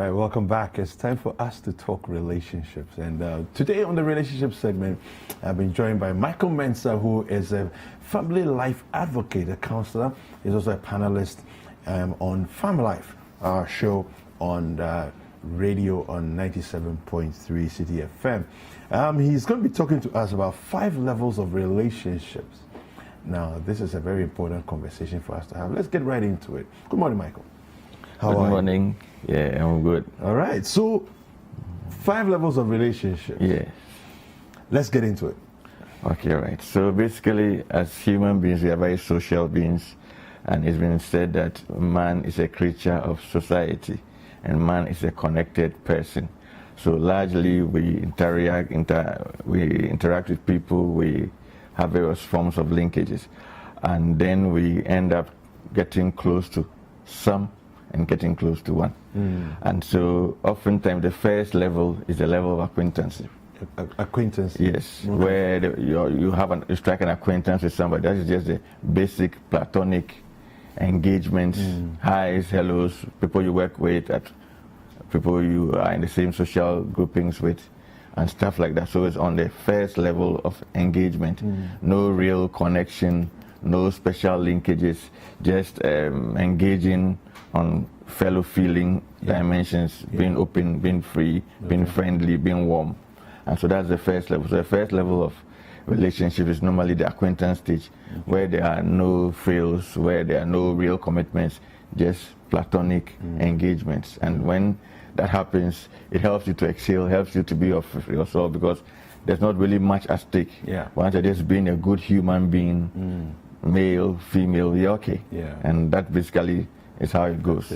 Welcome back. It's time for us to talk relationships. And today on the relationship segment, I've been joined by Michael Mensah, who is a family life advocate, a counselor. He's also a panelist on Family Life, our show on radio on 97.3 Citi FM. He's going to be talking to us about 5 levels of relationships. Now, this is a very important conversation for us to have. Let's get right into it. Good morning, Michael. How are you? Good morning. Yeah, I'm good. All right. So, 5 levels of relationship. Yeah. Let's get into it. Okay, right. So basically, as human beings, we are very social beings, and it's been said that man is a creature of society, and man is a connected person. So largely, we interact with people. We have various forms of linkages, and then we end up getting close to some and getting close to one. And so oftentimes the first level is the level of acquaintance. Acquaintance? Yes, okay. Where you strike an acquaintance with somebody. That is just the basic platonic engagements, highs, hellos, people you work with, people you are in the same social groupings with, and stuff like that. So it's on the first level of engagement. No real connection, no special linkages, just engaging on fellow feeling dimensions, being open, being free, being friendly, being warm. And so that's the first level. So the first level of relationship is normally the acquaintance stage, where there are no frills, where there are no real commitments, just platonic engagements. And when that happens, it helps you to exhale, helps you to be of yourself, because there's not really much at stake. Once you're just being a good human being, male, female, you're okay. And that basically is how it goes.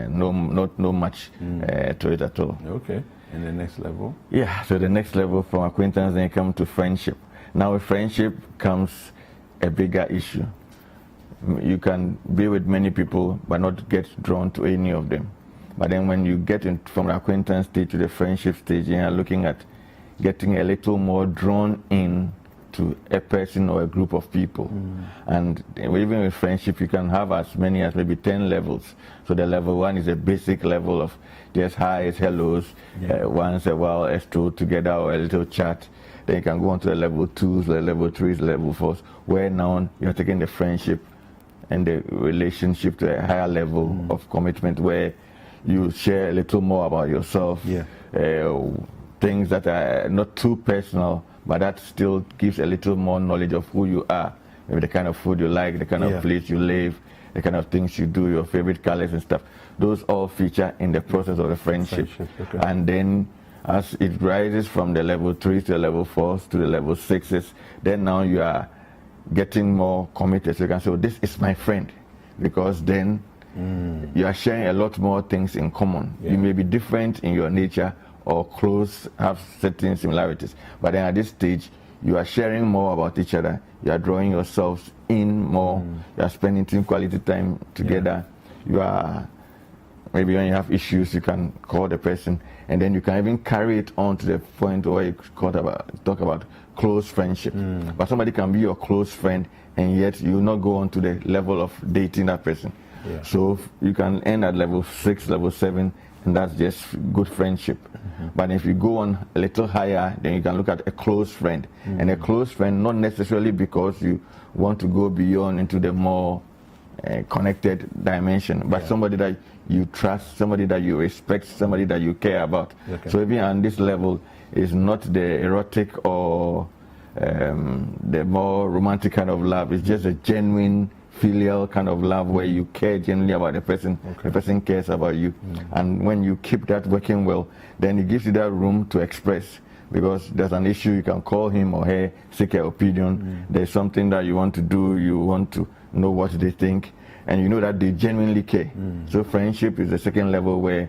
No much to it at all. Okay. And the next level? Yeah, so the next level from acquaintance, then come to friendship. Now with friendship comes a bigger issue. You can be with many people but not get drawn to any of them. But then when you get from the acquaintance stage to the friendship stage, you're looking at getting a little more drawn in to a person or a group of people. And even with friendship, you can have as many as maybe 10 levels. So the level 1 is a basic level of just highs, hellos, once a while, a stroll together or a little chat. Then you can go on to the level 2s, the level 3s, level 4s, where now you're taking the friendship and the relationship to a higher level of commitment, where you share a little more about yourself, things that are not too personal, but that still gives a little more knowledge of who you are, maybe the kind of food you like, the kind of place you live, the kind of things you do, your favorite colors and stuff. Those all feature in the process of the friendship. Okay. And then as it rises from the level 3s to the level 4s to the level 6s, then now you are getting more committed. So you can say, this is my friend, because then you are sharing a lot more things in common. You may be different in your nature or close, have certain similarities, but then at this stage you are sharing more about each other, you are drawing yourselves in more, you are spending quality time together, you are, maybe when you have issues you can call the person, and then you can even carry it on to the point where you talk about close friendship. But somebody can be your close friend and yet you will not go on to the level of dating that person. So you can end at level 6, level 7, and that's just good friendship. But if you go on a little higher, then you can look at a close friend. And a close friend, not necessarily because you want to go beyond into the more connected dimension, but somebody that you trust, somebody that you respect, somebody that you care about. Okay. So even on this level, is not the erotic or the more romantic kind of love. It's just a genuine filial kind of love where you care genuinely about the person, the person cares about you. And when you keep that working well, then it gives you that room to express. Because there's an issue, you can call him or her, seek their opinion. There's something that you want to do, you want to know what they think, and you know that they genuinely care. So friendship is the second level where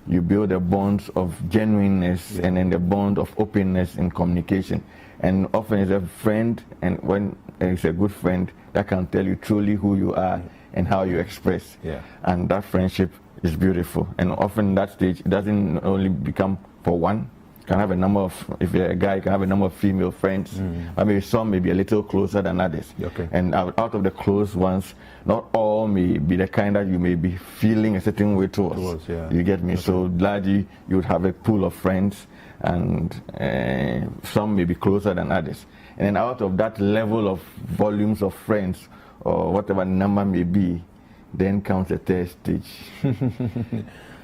you build a bond of genuineness and then the bond of openness in communication. And often it's a friend, and when it's a good friend, that can tell you truly who you are and how you express. And that friendship is beautiful. And often that stage, it doesn't only become for one. You can have a number of, if you're a guy, you can have a number of female friends. Maybe some may be a little closer than others. And out of the close ones, not all may be the kind that you may be feeling a certain way towards. You get me? So largely, you would have a pool of friends, and some may be closer than others. And then out of that level of volumes of friends, or whatever number may be, then comes the third stage.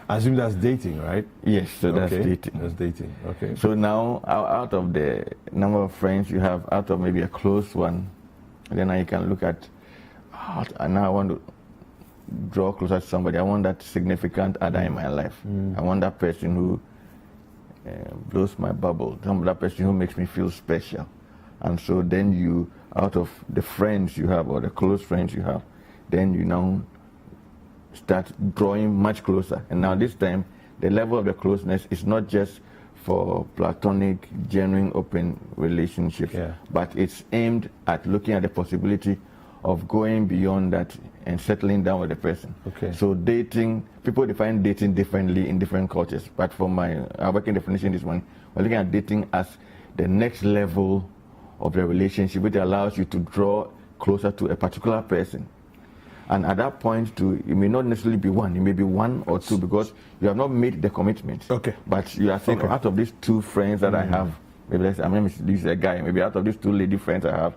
I assume that's dating, right? Yes, so that's dating. That's dating, okay. So now, out of the number of friends you have, out of maybe a close one, then now you can look at, and now I want to draw closer to somebody. I want that significant other in my life. I want that person who blows my bubble, that person who makes me feel special. And so then you, out of the friends you have, or the close friends you have, then you now start drawing much closer. And now this time, the level of the closeness is not just for platonic, genuine, open relationships, but it's aimed at looking at the possibility of going beyond that and settling down with the person. So dating, people define dating differently in different cultures, but for our working definition this one, we're looking at dating as the next level of the relationship, which allows you to draw closer to a particular person. And at that point, it may not necessarily be one, it may be one or two, because you have not made the commitment. But you are saying, out of these two friends that I have, maybe let's say, this is a guy, maybe out of these two lady friends I have,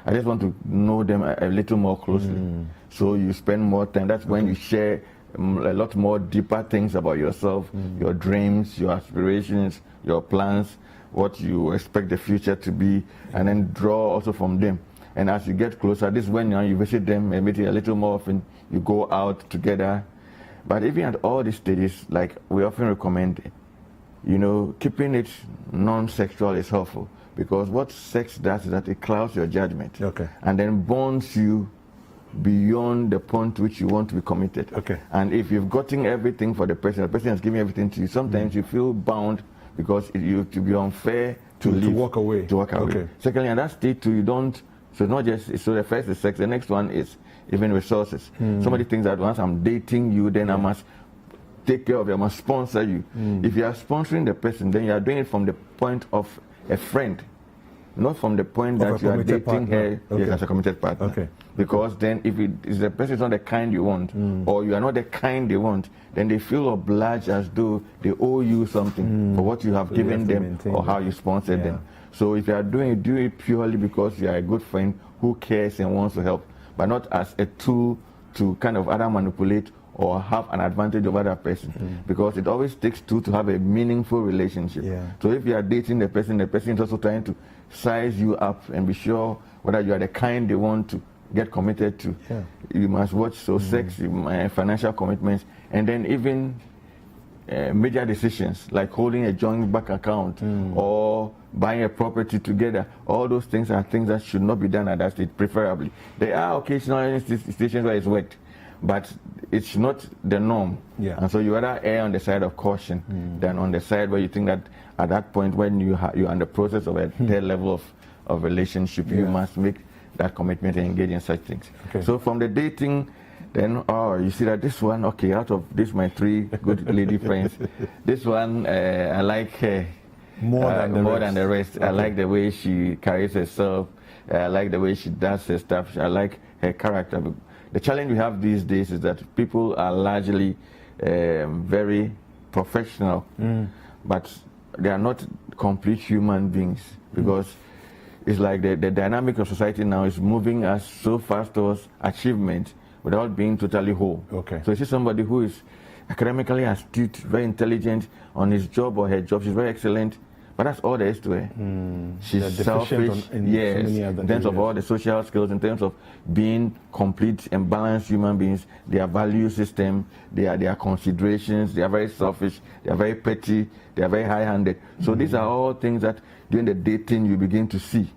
I just want to know them a little more closely. So you spend more time. That's when you share a lot more deeper things about yourself, your dreams, your aspirations, your plans, what you expect the future to be, and then draw also from them. And as you get closer, this is when you visit them, maybe a little more often, you go out together. But even at all these stages, like we often recommend, keeping it non-sexual is helpful, because what sex does is that it clouds your judgment and then bonds you beyond the point to which you want to be committed. And if you've gotten everything for the person has given everything to you, sometimes you feel bound because it would be unfair to leave, to walk away. Secondly, at that state too, you don't. So not just, so the first is sex, the next one is even resources. Somebody thinks that once I'm dating you, then I must take care of you, I must sponsor you. If you are sponsoring the person, then you are doing it from the point of a friend, not from the point that you are dating her as a committed partner. Because then if the person is not the kind you want, or you are not the kind they want, then they feel obliged as though they owe you something for what you have given them or how you sponsored them. So if you are doing it, do it purely because you are a good friend who cares and wants to help, but not as a tool to kind of either manipulate or have an advantage over that person. Because it always takes two to have a meaningful relationship. So if you are dating the person is also trying to size you up and be sure whether you are the kind they want to get committed to. You must watch. So sex, financial commitments, and then even major decisions like holding a joint bank account or buying a property together. All those things are things that should not be done at that stage, preferably. There are occasional situations where it's worked, but it's not the norm. And so you rather err on the side of caution than on the side where you think that at that point when you're in the process of a third level of relationship, you must make that commitment and engage in such things. So from the dating, then you see that this one, out of this my three good lady friends, this one I like her more than the rest. I like the way she carries herself. I like the way she does her stuff. I like her character. The challenge we have these days is that people are largely very professional, but they are not complete human beings, because it's like the dynamic of society now is moving us so fast towards achievement without being totally whole. Okay. So you see somebody who is academically astute, very intelligent on his job or her job, she's very excellent, but that's all there is to her. She's They're deficient selfish, in yes, so many other in terms of areas. all the social skills, in terms of being complete and balanced human beings, their value system, their considerations, they are very selfish, they are very petty, they are very high-handed. So these are all things that during the dating you begin to see.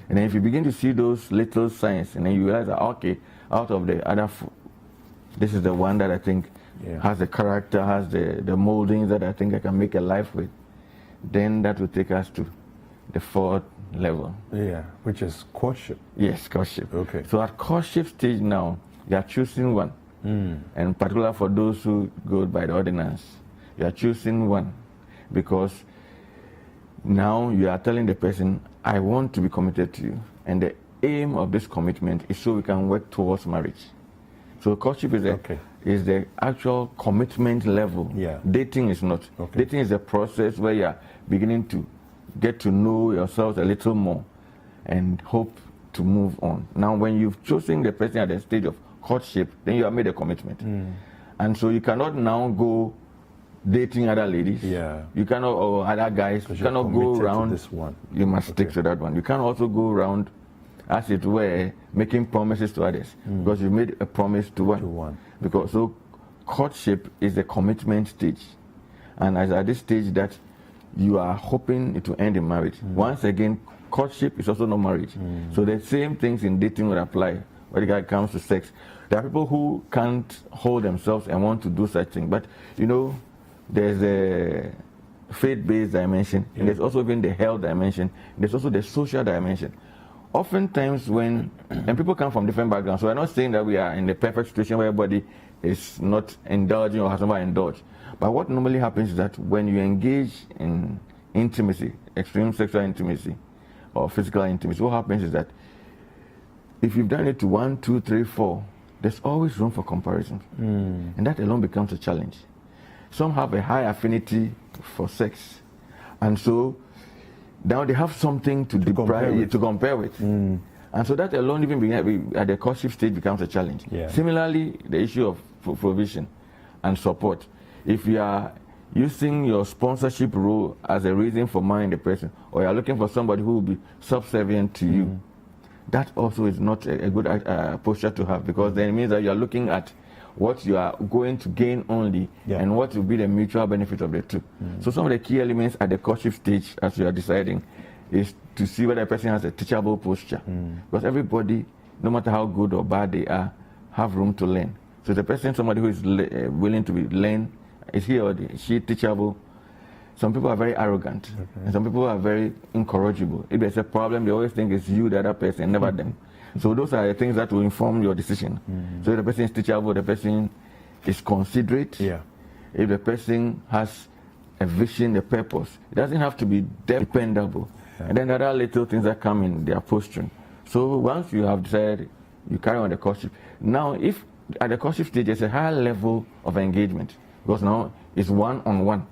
And then if you begin to see those little signs, and then you realize that, okay, out of the other, this is the one that I think has the character, has the moldings that I think I can make a life with, then that will take us to the fourth level. Yeah, which is courtship. Yes, courtship. Okay. So at courtship stage now, you are choosing one. And particularly for those who go by the ordinance, you are choosing one because now you are telling the person, I want to be committed to you. And the aim of this commitment is so we can work towards marriage. So courtship is the actual commitment level. Yeah. Dating is not. Okay. Dating is a process where you are beginning to get to know yourselves a little more and hope to move on. Now, when you've chosen the person at the stage of courtship, then you have made a commitment. And so you cannot now go dating other ladies. Yeah. You cannot, or other guys. You cannot go committed to around. this one. You must stick to that one. You can't also go around, as it were, making promises to others because you made a promise to one. To one. Because so courtship is the commitment stage, and as at this stage that you are hoping it will end in marriage. Once again, courtship is also not marriage. So the same things in dating would apply when it comes to sex. There are people who can't hold themselves and want to do such thing, but you know, there's a faith-based dimension, and there's also even the health dimension. There's also the social dimension. Oftentimes when, and people come from different backgrounds, so I'm not saying that we are in the perfect situation where everybody is not indulging or has never indulged. But what normally happens is that when you engage in intimacy, extreme sexual intimacy or physical intimacy, what happens is that if you've done it to 1, 2, 3, 4, there's always room for comparison. And that alone becomes a challenge. Some have a high affinity for sex, and so now they have something to compare with. And so that alone, even at the courtship stage, becomes a challenge. Yeah. Similarly, the issue of provision and support. If you are using your sponsorship role as a reason for marrying the person, or you are looking for somebody who will be subservient to you, that also is not a good posture to have, because then it means that you are looking at what you are going to gain only and what will be the mutual benefit of the two. So some of the key elements at the courtship stage, as you are deciding, is to see whether a person has a teachable posture. Because everybody, no matter how good or bad they are, have room to learn. So the person, somebody who is willing to learn, is he or she teachable? Some people are very arrogant, and some people are very incorrigible. If there's a problem, they always think it's you, the other person, never them. So those are the things that will inform your decision. So if the person is teachable, the person is considerate. If the person has a vision, a purpose, it doesn't have to be dependable. And then there are little things that come in their posture. So once you have decided, you carry on the courtship. Now, if at the courtship stage, there's a higher level of engagement, because now it's one-on-one.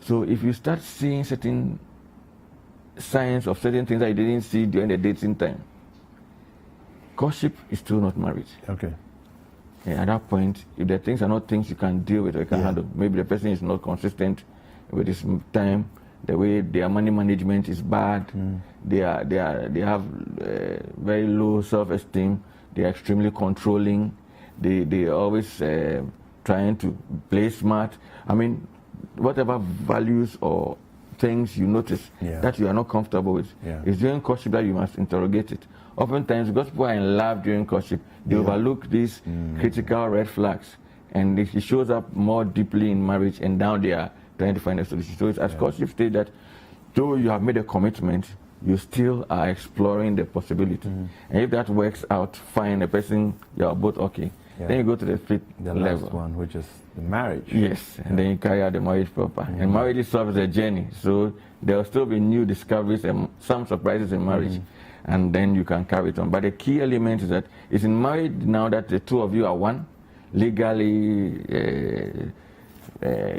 So if you start seeing certain signs of certain things that you didn't see during the dating time, courtship is still not marriage. Okay. And at that point, if the things are not things you can deal with or you can handle, maybe the person is not consistent with his time, the way their money management is bad, they have very low self-esteem, they are extremely controlling, they are always trying to play smart. I mean, whatever values or things you notice that you are not comfortable with, it's during courtship that you must interrogate it. Oftentimes, because people are in love during courtship, they overlook these critical red flags, and it shows up more deeply in marriage, and now they are trying to find a solution. So it's at courtship stage that, though you have made a commitment, you still are exploring the possibility. And if that works out fine, the person, you are both okay. Then you go to the fifth level. The last one, which is the marriage. Yes, and then you carry out the marriage proper. And marriage itself is a journey, so there will still be new discoveries and some surprises in marriage. And then you can carry it on. But the key element is that it's in marriage now that the two of you are one, legally,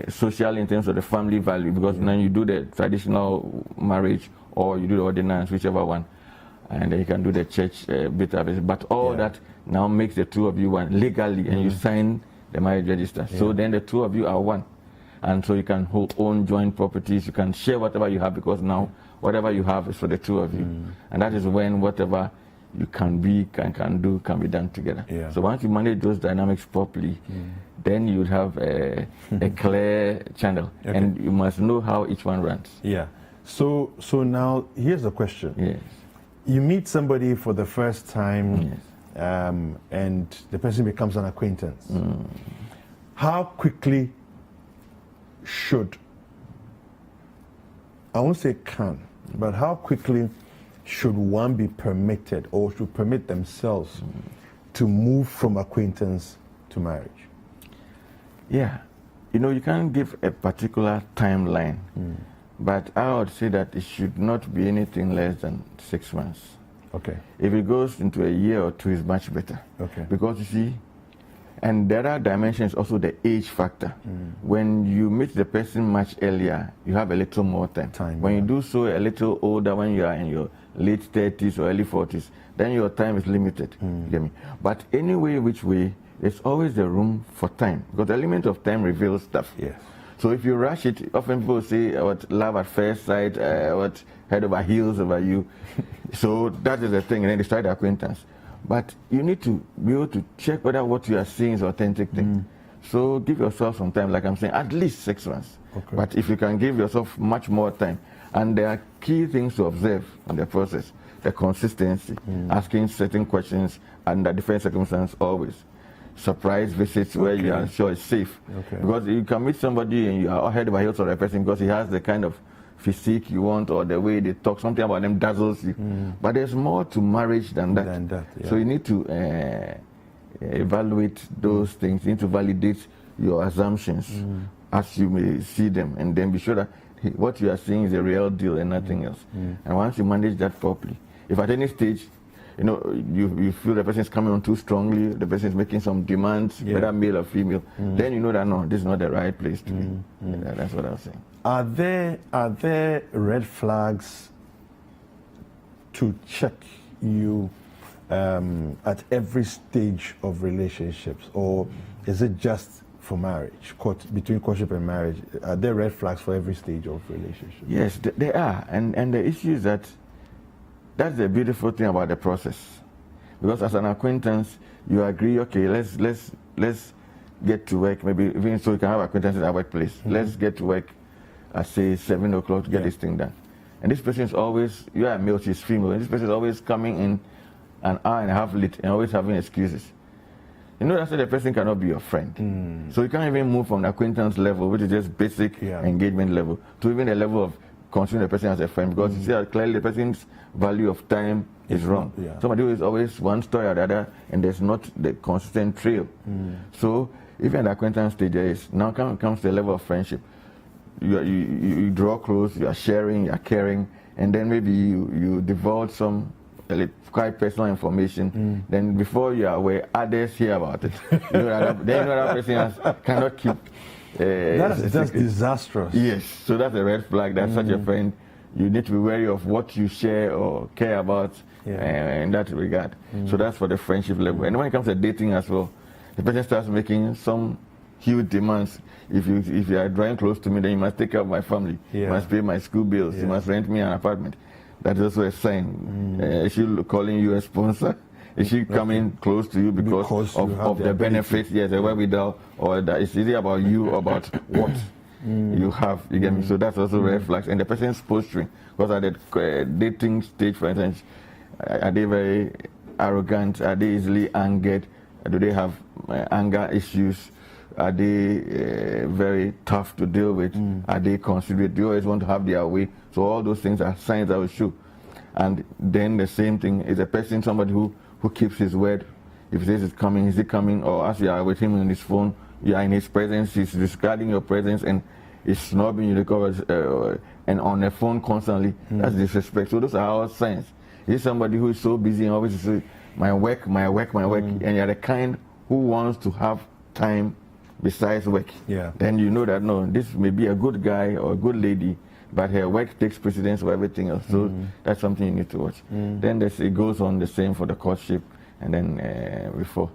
socially, in terms of the family value, because now you do the traditional marriage or you do the ordinance, whichever one. and then you can do the church bit of it. But all that now makes the two of you one legally, and you sign the marriage register. So then the two of you are one. And so you can own joint properties, you can share whatever you have, because now whatever you have is for the two of you. And that is when whatever you can be, can do, can be done together. So once you manage those dynamics properly, then you have a clear channel, and you must know how each one runs. So now here's the question. You meet somebody for the first time, and the person becomes an acquaintance. How quickly should, I won't say can, but how quickly should one be permitted, or should permit themselves to move from acquaintance to marriage? You can't give a particular timeline, but I would say that it should not be anything less than 6 months. If it goes into a year or two, it's much better. Because you see, and the other dimension is also the age factor. When you meet the person much earlier, you have a little more time. When you do so a little older, when you are in your late 30s or early 40s, then your time is limited. You get me? But anyway, which way, there's always the room for time, because the element of time reveals stuff. So if you rush it, often people say what love at first sight, what head over heels over you. So that is the thing, and then they start the acquaintance. But you need to be able to check whether what you are seeing is authentic thing. So give yourself some time, like I'm saying, at least 6 months. But if you can give yourself much more time, and there are key things to observe in the process: the consistency, asking certain questions under different circumstances always. Surprise visits where you are sure it's safe. Because you can meet somebody and you are ahead of a heels of a person because he has the kind of physique you want, or the way they talk, something about them dazzles you. But there's more to marriage than that. So you need to evaluate those things. You need to validate your assumptions as you may see them, and then be sure that what you are seeing is a real deal and nothing else. And once you manage that properly, if at any stage you feel the person is coming on too strongly, the person is making some demands, whether male or female, then you know that no, this is not the right place to be. That's what I was saying. Are there red flags to check you at every stage of relationships, or is it just for marriage, between courtship and marriage? Are there red flags for every stage of relationship? Yes, there are, and the issue is that that's the beautiful thing about the process, because as an acquaintance, you agree, okay, let's get to work, maybe even so you can have acquaintances at workplace. Let's get to work at say 7 o'clock to get this thing done. And this person is always, you are male, she's female, and this person is always coming in an hour and a half late and always having excuses. That's why the person cannot be your friend. So you can't even move from the acquaintance level, which is just basic engagement level, to even the level of considering the person as a friend, because you see that clearly the person's value of time is wrong. Somebody who is always one story or the other, and there's not the consistent trail. So even at the acquaintance stage, there is now comes the level of friendship. You draw close, you are sharing, you are caring, and then maybe you divulge some quite personal information. Then before you are aware, others hear about it. That person cannot keep. That's disastrous. Yes, so that's a red flag. That's such a friend. You need to be wary of what you share or care about in that regard. So that's for the friendship level. And when it comes to dating as well, the person starts making some huge demands. If you are drawing close to me, then you must take care of my family. You must pay my school bills. You must rent me an apartment. That's also a sign. Is she calling you a sponsor? Is she coming close to you because of the benefits? Yes, the wherewithal, or that it's really about you, about what you have. You get me? So that's also red flags. And the person's posturing, because at the dating stage, for instance, are they very arrogant? Are they easily angered? Do they have anger issues? Are they very tough to deal with? Are they considerate? Do you always want to have their way? So all those things are signs that will show. And then the same thing is a person, somebody who keeps his word. If he says it's coming, is it coming? Or as you are with him on his phone, you are in his presence, he's discarding your presence and is snubbing you and on the phone constantly. That's disrespect. So those are our signs. He's somebody who is so busy and always says, my work, and you're the kind who wants to have time besides work. Then you know that no, this may be a good guy or a good lady, but her work takes precedence over everything else. So that's something you need to watch. Then it goes on the same for the courtship, and then before.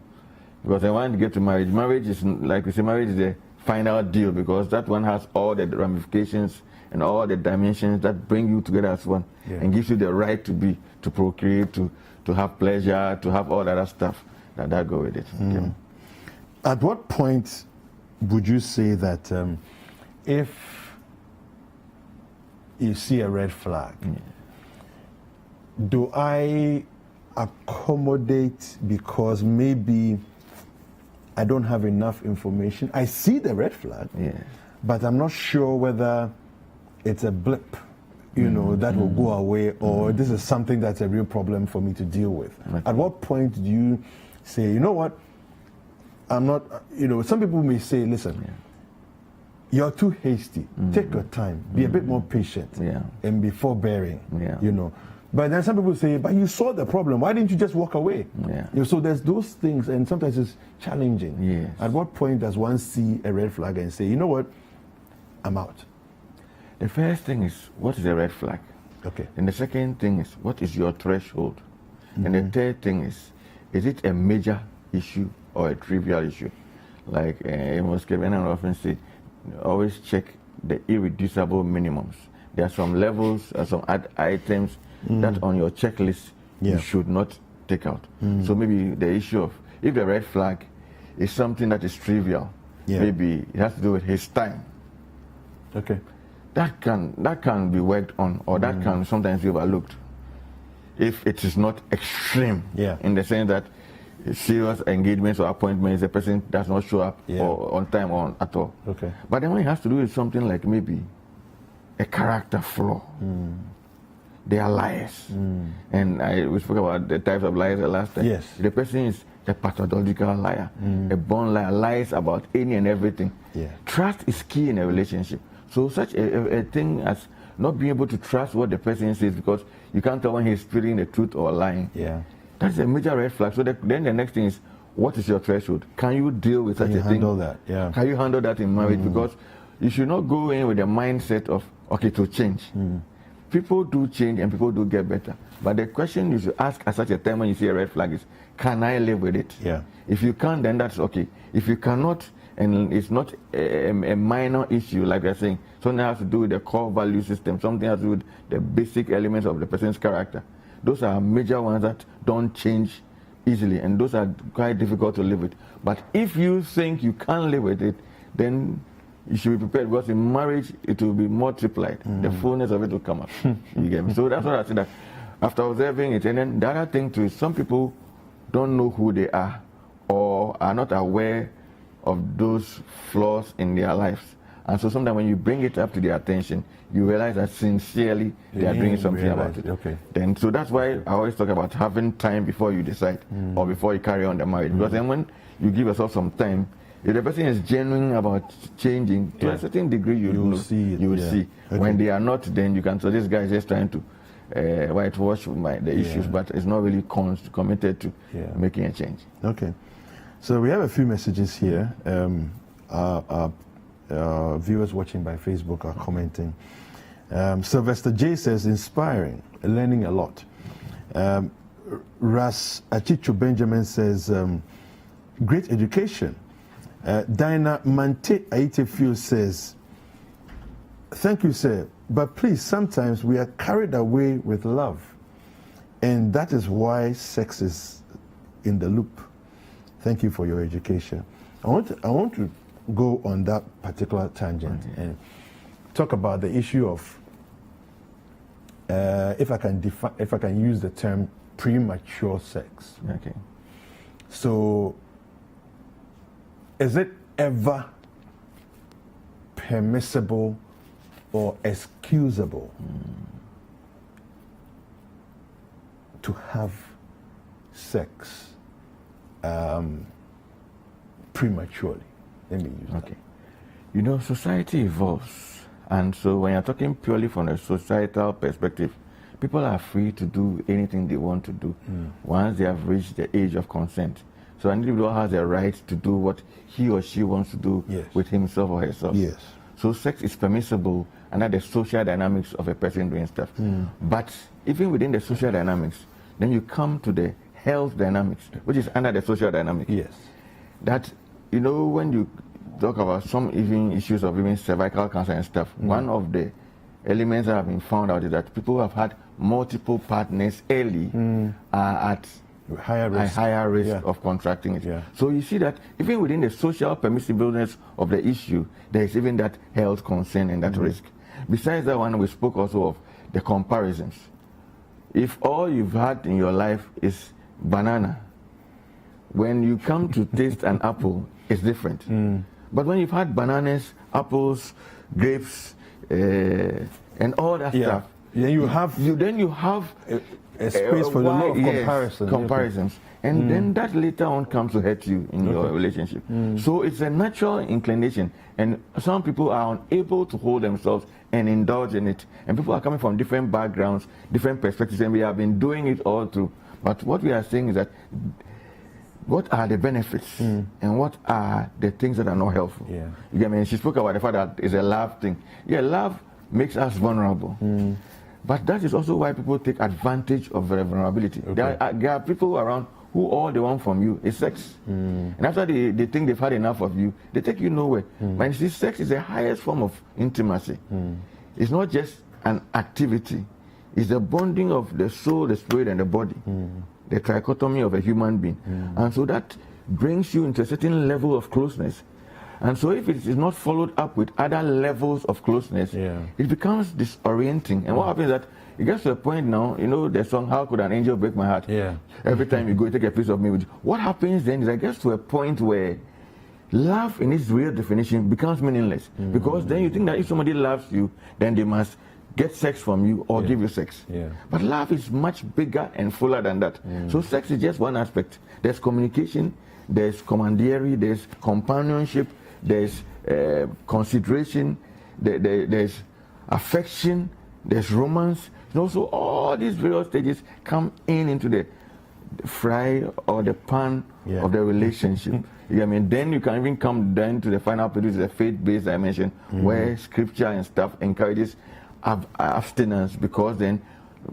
Because I want to get to marriage. Marriage is, like we say, marriage is the final deal, because that one has all the ramifications and all the dimensions that bring you together as one, and gives you the right to procreate, to have pleasure, to have all that other stuff that go with it. Okay. At what point would you say that if you see a red flag, do I accommodate because maybe I don't have enough information? I see the red flag, but I'm not sure whether it's a blip, that will go away, or this is something that's a real problem for me to deal with. At what point do you say, you know what, I'm not, some people may say, listen, you're too hasty. Take your time. Be a bit more patient and be forbearing, But then some people say, but you saw the problem. Why didn't you just walk away? So there's those things, and sometimes it's challenging. At what point does one see a red flag and say, you know what, I'm out? The first thing is, what is a red flag? Okay. And the second thing is, what is your threshold? And the third thing is it a major issue or a trivial issue? Like Amos Kevin often say, always check the irreducible minimums. There are some levels, some items that on your checklist you should not take out. So maybe the issue of, if the red flag is something that is trivial, maybe it has to do with his time. Okay. That can be worked on, or that can sometimes be overlooked if it is not extreme, in the sense that serious engagements or appointments, the person does not show up or on time or at all. Okay. But then when it has to do with something like maybe a character flaw, they are liars. And we spoke about the types of liars the last time. Yes. The person is a pathological liar, a born liar, lies about any and everything. Trust is key in a relationship. So such a thing as not being able to trust what the person says, because you can't tell when he's speaking the truth or lying. That's a major red flag. So then the next thing is, what is your threshold? Can you deal with such a thing? Can you handle that? Can you handle that in marriage? Because you should not go in with the mindset of, okay, to change. People do change and people do get better. But the question you should ask at such a time when you see a red flag is, can I live with it? If you can't, then that's okay. If you cannot, and it's not a minor issue, like we're saying, something has to do with the core value system, something has to do with the basic elements of the person's character. Those are major ones that don't change easily, and those are quite difficult to live with. But if you think you can't live with it, then you should be prepared, because in marriage it will be multiplied. The fullness of it will come up. You get me? So that's what I said, that after observing it. And then the other thing too is, some people don't know who they are, or are not aware of those flaws in their lives. And so sometimes when you bring it up to their attention, you realize that sincerely they are doing something about it. Then, so that's why I always talk about having time before you decide, or before you carry on the marriage. Because then when you give yourself some time, if the person is genuine about changing, to a certain degree, you will see. When they are not, then you can. So this guy is just trying to whitewash the issues, but it's not really committed to making a change. Okay. So we have a few messages here. Our viewers watching by Facebook are commenting. Sylvester J says, inspiring, learning a lot. Ras Achicho Benjamin says, great education. Dinah Mante Aitefield says, thank you, sir, but please, sometimes we are carried away with love, and that is why sex is in the loop. Thank you for your education. I want to go on that particular tangent and talk about the issue of if I can use the term premature sex. Okay. So, is it ever permissible or excusable to have sex prematurely? Let me use that. You know, society evolves, and so when you're talking purely from a societal perspective, people are free to do anything they want to do once they have reached the age of consent. So an individual has a right to do what he or she wants to do with himself or herself. So sex is permissible under the social dynamics of a person doing stuff. But even within the social dynamics, then you come to the health dynamics, which is under the social dynamic. Yes. That, you know, when you talk about some even issues of even cervical cancer and stuff, one of the elements that have been found out is that people who have had multiple partners early are at higher risk of contracting it. Yeah. So you see that even within the social permissibleness of the issue, there is even that health concern and that risk. Besides that one, we spoke also of the comparisons. If all you've had in your life is banana, when you come to taste an apple, it's different. But when you've had bananas, apples, grapes, and all that stuff, then you have a space for a lot of comparisons. And then that later on comes to hurt you in your relationship. So it's a natural inclination, and some people are unable to hold themselves and indulge in it. And people are coming from different backgrounds, different perspectives, and we have been doing it all through. But what we are saying is that what are the benefits and what are the things that are not helpful? Yeah. You get me? She spoke about the fact that it's a love thing. Yeah, love makes us vulnerable. But that is also why people take advantage of their vulnerability. Okay. There are people around who all they want from you is sex. And after they think they've had enough of you, they take you nowhere. But you see, sex is the highest form of intimacy. It's not just an activity. It's the bonding of the soul, the spirit, and the body. The trichotomy of a human being. And so that brings you into a certain level of closeness. And so if it is not followed up with other levels of closeness, it becomes disorienting. And what happens is that it gets to a point now, you know the song, How Could an Angel Break My Heart? Every time you go, you take a piece of me with you. What happens then is it gets to a point where love in its real definition becomes meaningless. Because then you think that if somebody loves you, then they must get sex from you or give you sex. But love is much bigger and fuller than that. So sex is just one aspect. There's communication, there's commandery, there's companionship, there's consideration, there's affection, there's romance. And also all these various stages come into the fry or the pan of the relationship. You know what I mean? Then you can even come down to the final produce, the faith-based dimension, where scripture and stuff encourages abstinence, because then,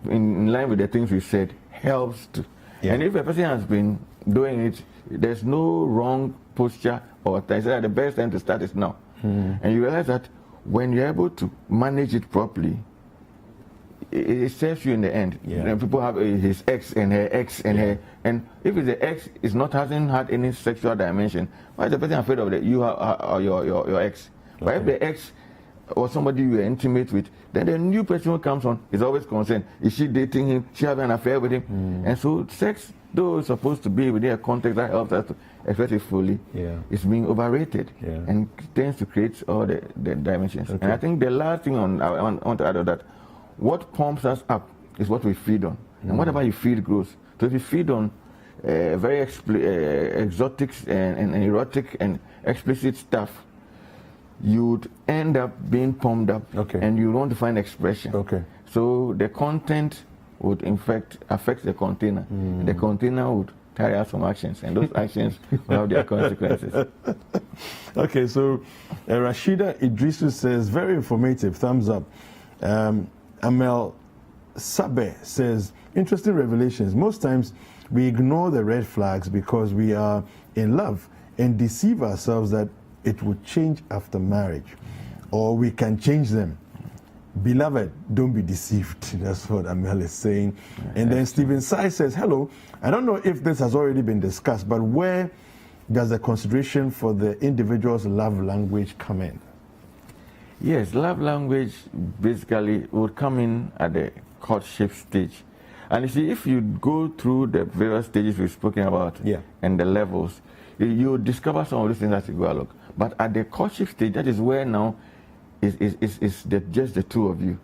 in line with the things we said, helps to. And if a person has been doing it, there's no wrong posture or time. So the best time to start is now. And you realize that when you're able to manage it properly, it serves you in the end. And people have his ex and her ex and her, and if the ex hasn't had any sexual dimension, why is the person afraid of you or your ex? But if the ex or somebody you are intimate with, then the new person who comes on is always concerned. Is she dating him? Is she having an affair with him? And so sex, though it's supposed to be within a context that helps us to express it fully, it's being overrated and tends to create all the dimensions. And I think the last thing I want to add on that, what pumps us up is what we feed on. And whatever you feed grows. So if you feed on very exotic and erotic and explicit stuff, you'd end up being pumped up, and you want to find expression. So the content would in fact affect the container. The container would carry out some actions, and those actions will have their consequences. So Rashida Idrisu says, very informative, thumbs up. Amel Sabe says, interesting revelations. Most times we ignore the red flags because we are in love and deceive ourselves that it would change after marriage, or we can change them. Beloved, don't be deceived. That's what Amel is saying. And then Stephen Sai says, hello, I don't know if this has already been discussed, but where does the consideration for the individual's love language come in? Yes, love language basically would come in at the courtship stage. And you see, if you go through the various stages we've spoken about and the levels, you discover some of these things as you go along. But at the courtship stage, that is where now is just the two of you.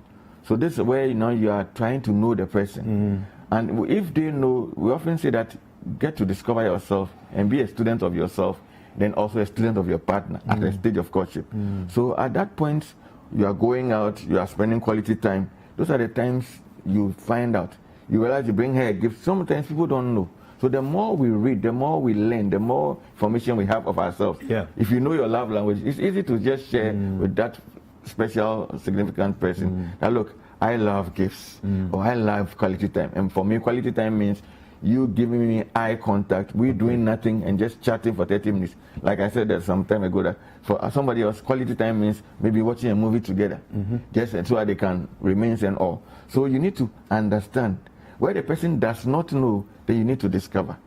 So this is where you are trying to know the person. And if they know, we often say that get to discover yourself and be a student of yourself, then also a student of your partner at the stage of courtship. So at that point, you are going out, you are spending quality time. Those are the times you find out. You realize you bring her a gift. Sometimes people don't know. So the more we read, the more we learn, the more information we have of ourselves. If you know your love language, it's easy to just share with that special, significant person, that look, I love gifts or I love quality time. And for me, quality time means you giving me eye contact, we doing nothing and just chatting for 30 minutes. Like I said that some time ago, that for somebody else, quality time means maybe watching a movie together, just so that they can remain and all. So you need to understand where the person does not know, then you need to discover.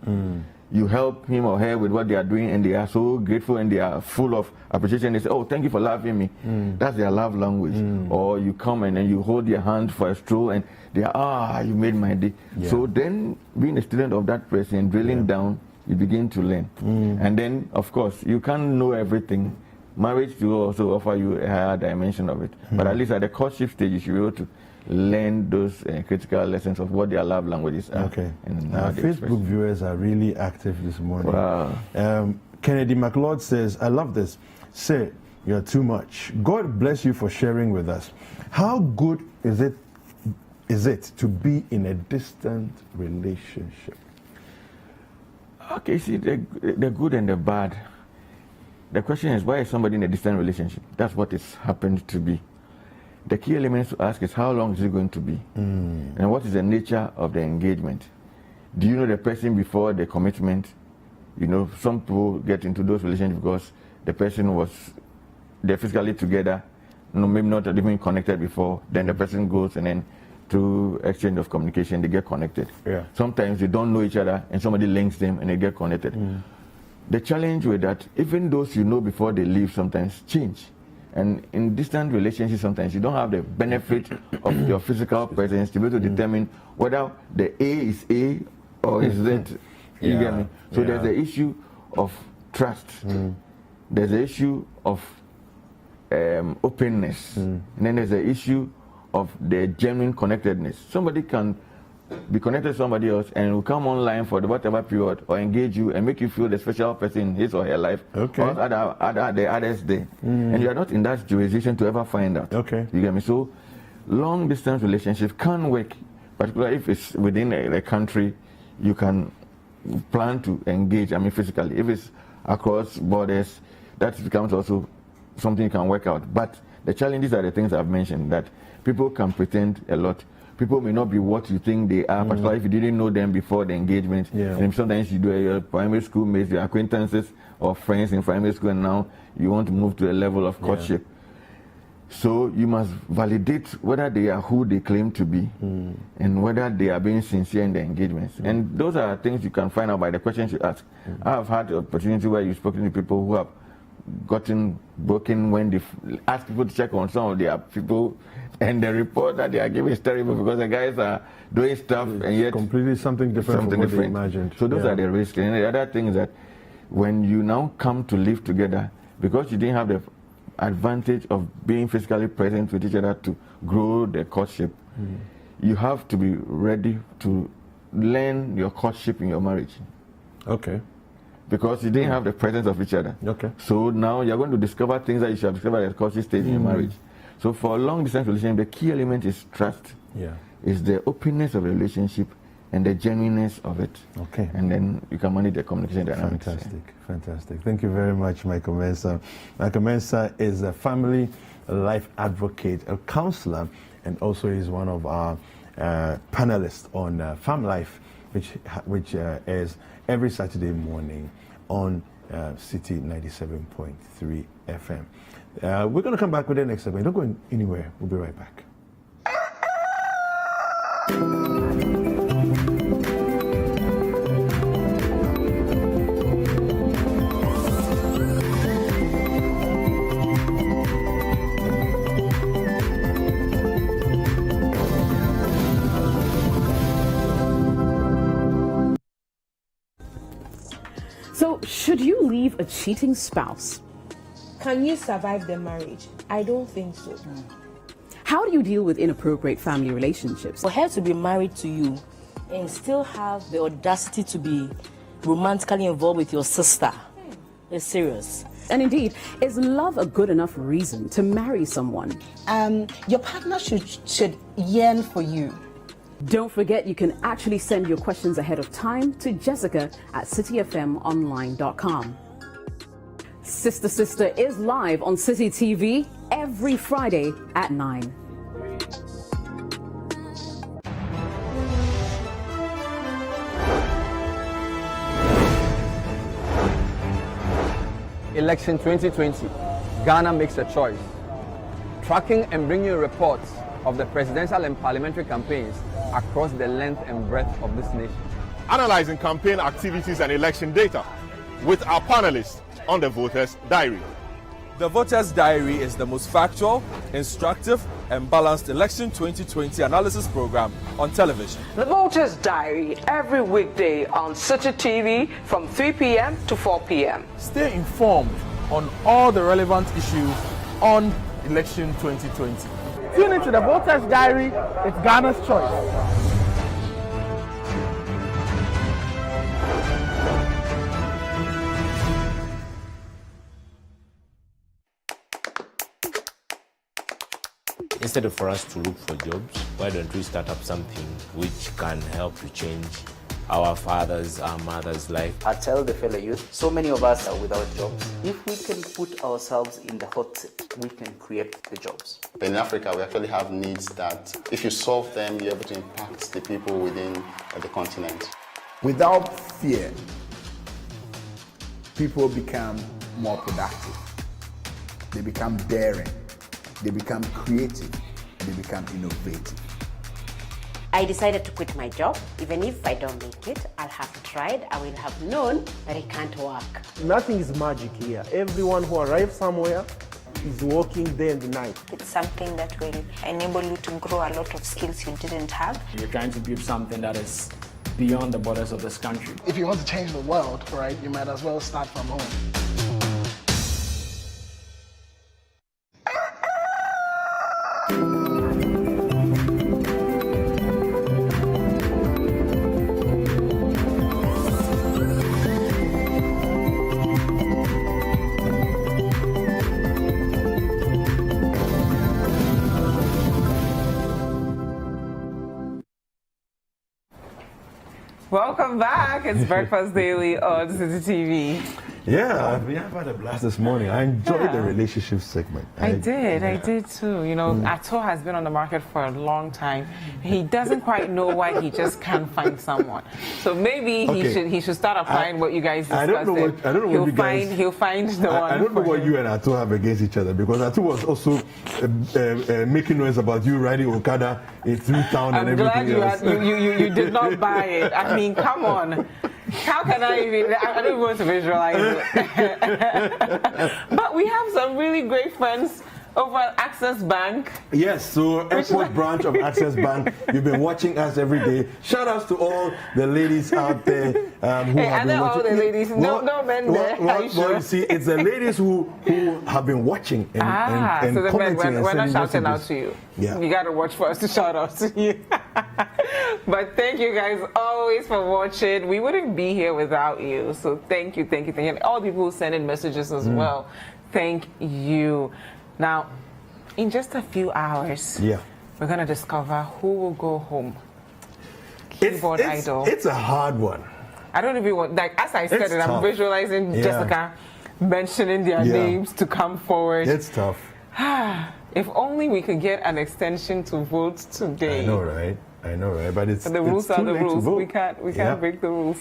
You help him or her with what they are doing, and they are so grateful and they are full of appreciation. They say, oh, thank you for loving me. That's their love language. Or you come and then you hold their hand for a stroll and they are, you made my day. So then, being a student of that person, drilling down, you begin to learn. And then, of course, you can't know everything. Marriage will also offer you a higher dimension of it. But at least at the courtship stage, you should be able to learn those critical lessons of what their love languages are. Okay. And Facebook viewers are really active this morning. Wow. Kennedy McLeod says, I love this. Say, you're too much. God bless you for sharing with us. How good is it to be in a distant relationship? Okay, see, the good and the bad. The question is, why is somebody in a distant relationship? That's what it's happened to be. The key element to ask is, how long is it going to be? And what is the nature of the engagement? Do you know the person before the commitment? You know, some people get into those relationships because the person they're physically together, maybe not even connected before, then the person goes and then through exchange of communication, they get connected. Sometimes they don't know each other and somebody links them and they get connected. The challenge with that, even those you know before they leave sometimes change. And in distant relationships, sometimes you don't have the benefit of your physical presence to be able to determine whether the A is A or is Z. You get me? So there's the issue of trust. There's the issue of openness. And then there's the issue of the genuine connectedness. Somebody can be connected to somebody else and will come online for the whatever period or engage you and make you feel the special person in his or her life. Or the others there. And you are not in that jurisdiction to ever find out. You get me? So long distance relationships can work, particularly if it's within a country. You can plan to engage, physically. If it's across borders, that becomes also something you can work out. But the challenges are the things I've mentioned, that people can pretend a lot. People may not be what you think they are, particularly if you didn't know them before the engagement. And sometimes you do your primary school mates, your acquaintances or friends in primary school, and now you want to move to a level of courtship. So you must validate whether they are who they claim to be and whether they are being sincere in their engagements. And those are things you can find out by the questions you ask. I have had the opportunity where you've spoken to people who have gotten broken when they ask people to check on some of their people, and the report that they are giving is terrible because the guys are doing stuff and yet completely something different from what they imagined. So those are the risks. And the other thing is that when you now come to live together, because you didn't have the advantage of being physically present with each other to grow the courtship, you have to be ready to learn your courtship in your marriage. Because you didn't have the presence of each other. So now you're going to discover things that you should have discovered at the courtship stage in your marriage. So for a long distance relationship, the key element is trust. Is the openness of the relationship and the genuineness of it. And then you can manage the communication dynamics. Fantastic. Thank you very much, Michael Mensah. Michael Mensah is a family life advocate, a counselor, and also is one of our panelists on Fam Life, which is every Saturday morning on Citi 97.3 FM. We're going to come back with the next segment. Don't go anywhere. We'll be right back. So, should you leave a cheating spouse? Can you survive the marriage? I don't think so. How do you deal with inappropriate family relationships? For her to be married to you and still have the audacity to be romantically involved with your sister is serious. And indeed, is love a good enough reason to marry someone? Your partner should yearn for you. Don't forget, you can actually send your questions ahead of time to Jessica at citifmonline.com. Sister is live on Citi TV every Friday at 9. Election 2020, Ghana makes a choice. Tracking and bringing reports of the presidential and parliamentary campaigns across the length and breadth of this nation. Analyzing campaign activities and election data with our panelists on the Voters' Diary. The Voters' Diary is the most factual, instructive, and balanced election 2020 analysis program on television. The Voters' Diary every weekday on Citi TV from 3 p.m. to 4 p.m. Stay informed on all the relevant issues on election 2020. Tune into the Voters' Diary. It's Ghana's choice. Instead of for us to look for jobs, why don't we start up something which can help to change our fathers, our mothers' life? I tell the fellow youth, so many of us are without jobs. If we can put ourselves in the hot seat, we can create the jobs. In Africa, we actually have needs that if you solve them, you're able to impact the people within the continent. Without fear, people become more productive. They become daring. They become creative, and they become innovative. I decided to quit my job. Even if I don't make it, I'll have tried. I will have known that it can't work. Nothing is magic here. Everyone who arrives somewhere is working day and night. It's something that will enable you to grow a lot of skills you didn't have. You're trying to build something that is beyond the borders of this country. If you want to change the world, right, you might as well start from home. Welcome back. It's Breakfast Daily on Citi TV. Yeah, we have had a blast this morning. I enjoyed the relationship segment. I did too. You know, Ato has been on the market for a long time. He doesn't quite know why he just can't find someone. So maybe he should start applying what you guys discussed. I don't know what you guys. He'll find the one. I don't know what you and Ato have against each other, because Ato was also making noise about you riding Okada through town and everything else. I'm glad you did not buy it. I mean, come on. How can I don't even want to visualize it. But we have some really great friends over at Access Bank. Yes, so Airport branch of Access Bank. You've been watching us every day. Shout outs to all the ladies out there who have been watching. All the ladies, no men there. Well, you see, it's the ladies who have been watching and so commenting. We're not shouting out to you. Yeah. You got to watch for us to shout out to you. But thank you guys always for watching. We wouldn't be here without you. So thank you. And all the people who send in messages as well. Thank you. Now, in just a few hours, we're going to discover who will go home. Keyboard idol. It's a hard one. I don't even want, like, as I said it, I'm visualizing Jessica mentioning their names to come forward. It's tough. If only we could get an extension to vote today. I know, right? But the rules are the rules. We can't break the rules.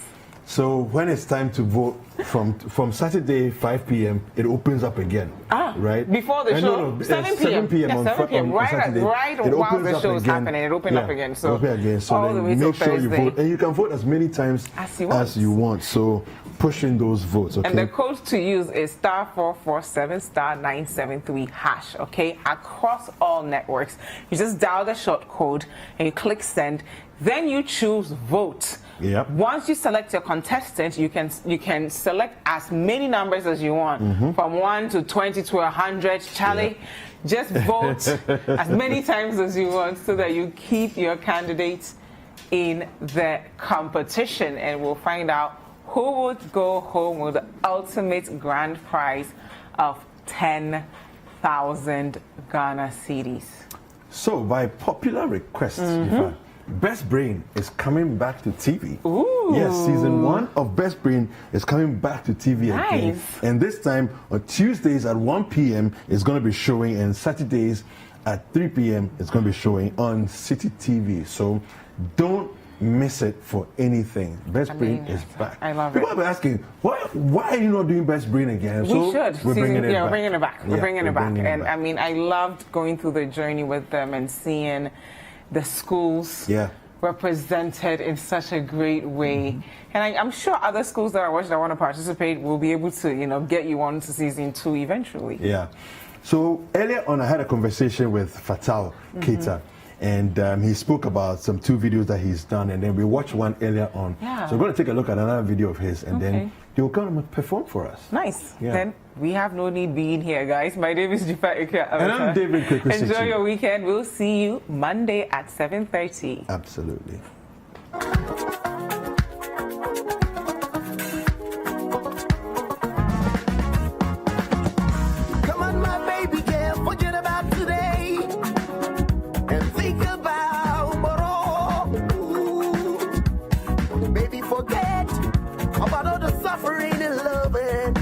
So when it's time to vote from Saturday 5 p.m. it opens up again. Right? Before the show? No, 7 p.m. on Saturday. Right while the show is happening, it opens up again. So all the way till make sure you Thursday. vote, and you can vote as many times as you want. So push in those votes. Okay. And the code to use is *447 *973#. Okay, across all networks, you just dial the short code and you click send. Then you choose vote. Yep. Once you select your contestant, you can select as many numbers as you want, from 1 to 20 to 100. Charlie, just vote as many times as you want so that you keep your candidates in the competition, and we'll find out who would go home with the ultimate grand prize of 10,000 Ghana cedis. So, by popular request, Best Brain is coming back to TV. Ooh. Yes, season 1 of Best Brain is coming back to TV again. Nice. And this time on Tuesdays at 1 p.m. it's going to be showing, and Saturdays at 3 p.m. it's going to be showing on Citi TV. So don't miss it for anything. Best Brain is back. I love People it. have been asking, why are you not doing Best Brain again? We So should. We're bringing it back. We're bringing it back. We're Yeah, bringing it back. bringing it And back. I mean, I loved going through the journey with them and seeing the schools represented in such a great way. And I'm sure other schools that are watching that want to participate will be able to, get you on to season 2 eventually. Yeah. So earlier on, I had a conversation with Fatal Keita, and he spoke about some 2 videos that he's done, and then we watched one earlier on. Yeah. So we're going to take a look at another video of his, and then he'll come and perform for us. Nice. Yeah. Then we have no need being here, guys. My name is Dziffa And I'm David Kwekwe Enjoy Citi. your weekend. We'll see you Monday at 7:30. Absolutely. Come on, my baby girl, forget about today and think about tomorrow. Ooh. Baby, forget about all the suffering and loving.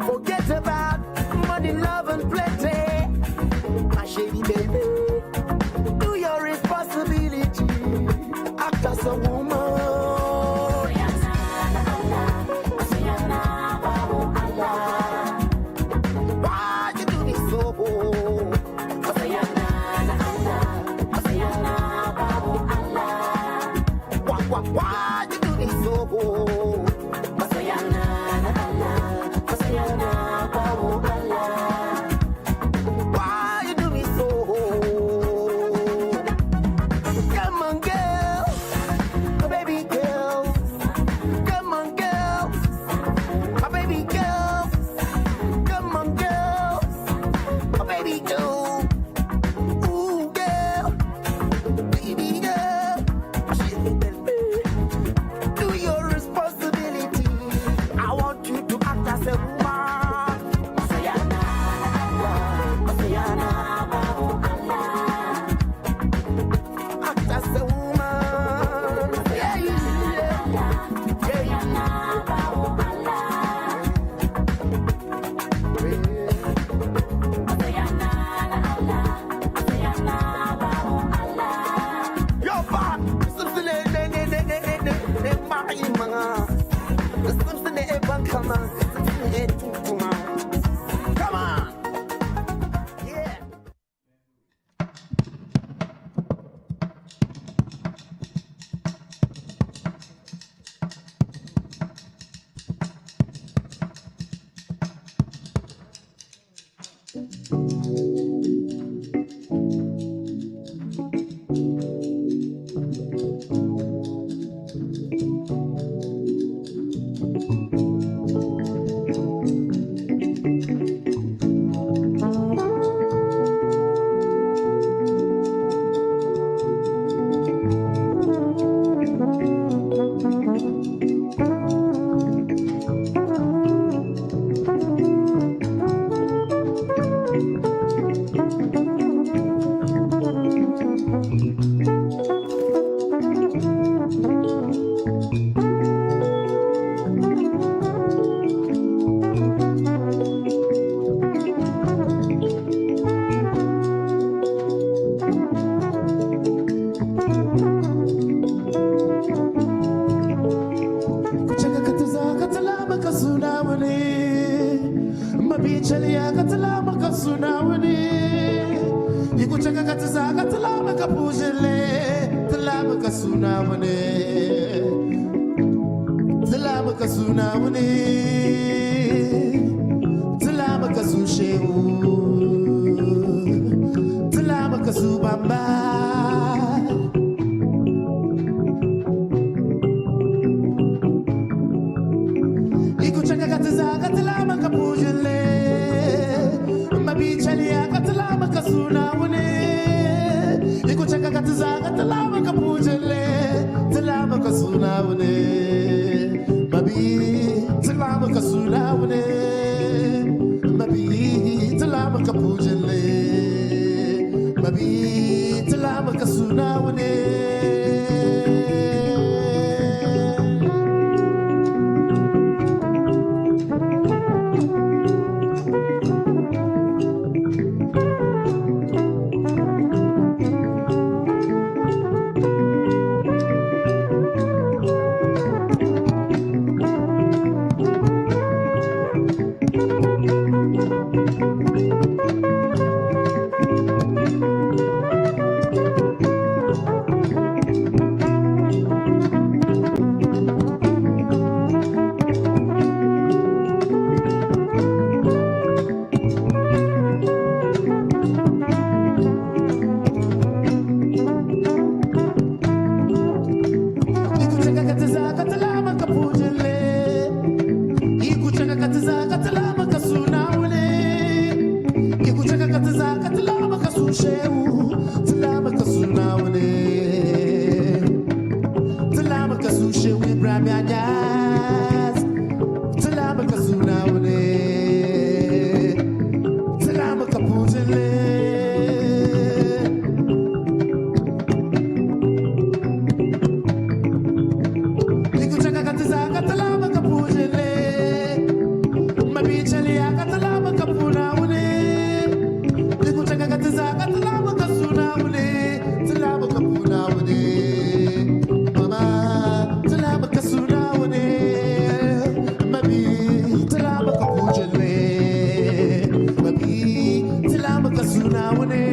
Forget about money, love, and plenty. My shady baby, do your responsibility. Act as a woman. Why you do me so? Why you do me so? Why you do me so? Come on, girl, my baby girl. Come on, girl, my baby girl. Come on, girl, my baby girl. Ooh, girl, baby girl. Do your responsibility. I want you to act as a woman. Act as a woman. Yeah, Yo, Bob, something they marry mga. Something they ever come on. Something they do to man. Come on. Yeah. Kuchaka katuza katala makasuna wani Mabichali ya katala makasuna wani Ikuchaka katuza katala makapujele Tala makasuna wani Tala makasuna wani Tala makasushewu Tala makasubamba Ikuchaka katuza katala makapujele Mabichali ya katala makasuna wani Ikuchaka katuza katala makapujele Tala makasuna wani Mabi tala makasuna wani Mabi tala makapujele Mabi tala makasuna wani anyas. Salama kasuna wale. Salama kaputele. Ikuchaka katiza katalama kaputele. Mabichali ya katalama kapuna wale. Ikuchaka katiza katalama kasuna wale. Salama kapuna wale. Mama, salama kasuna wale. Mabi, salama kapujale. Mabi, salama kasuna wale.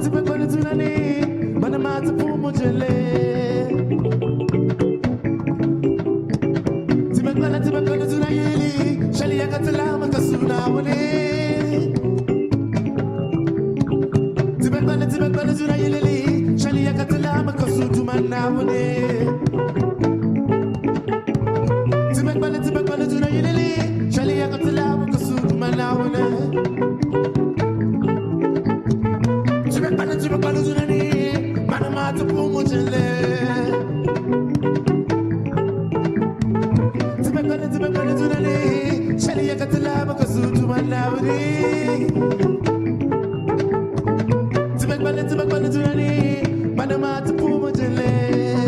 Tipekole tunani, manamata pumujele. Tipekole tunayeli, shali yakatalama kasuna wale. Tipekole tunayeli, shali yakatalama kasutumana wale. Tipekole tunayeli, shali yakatalama kasutumana wale. Tipekole tunani, manamata pumujele. Tipekole tunani, shali yakatalama kasutumana wale. Tipekole tunani, manamata pumujele.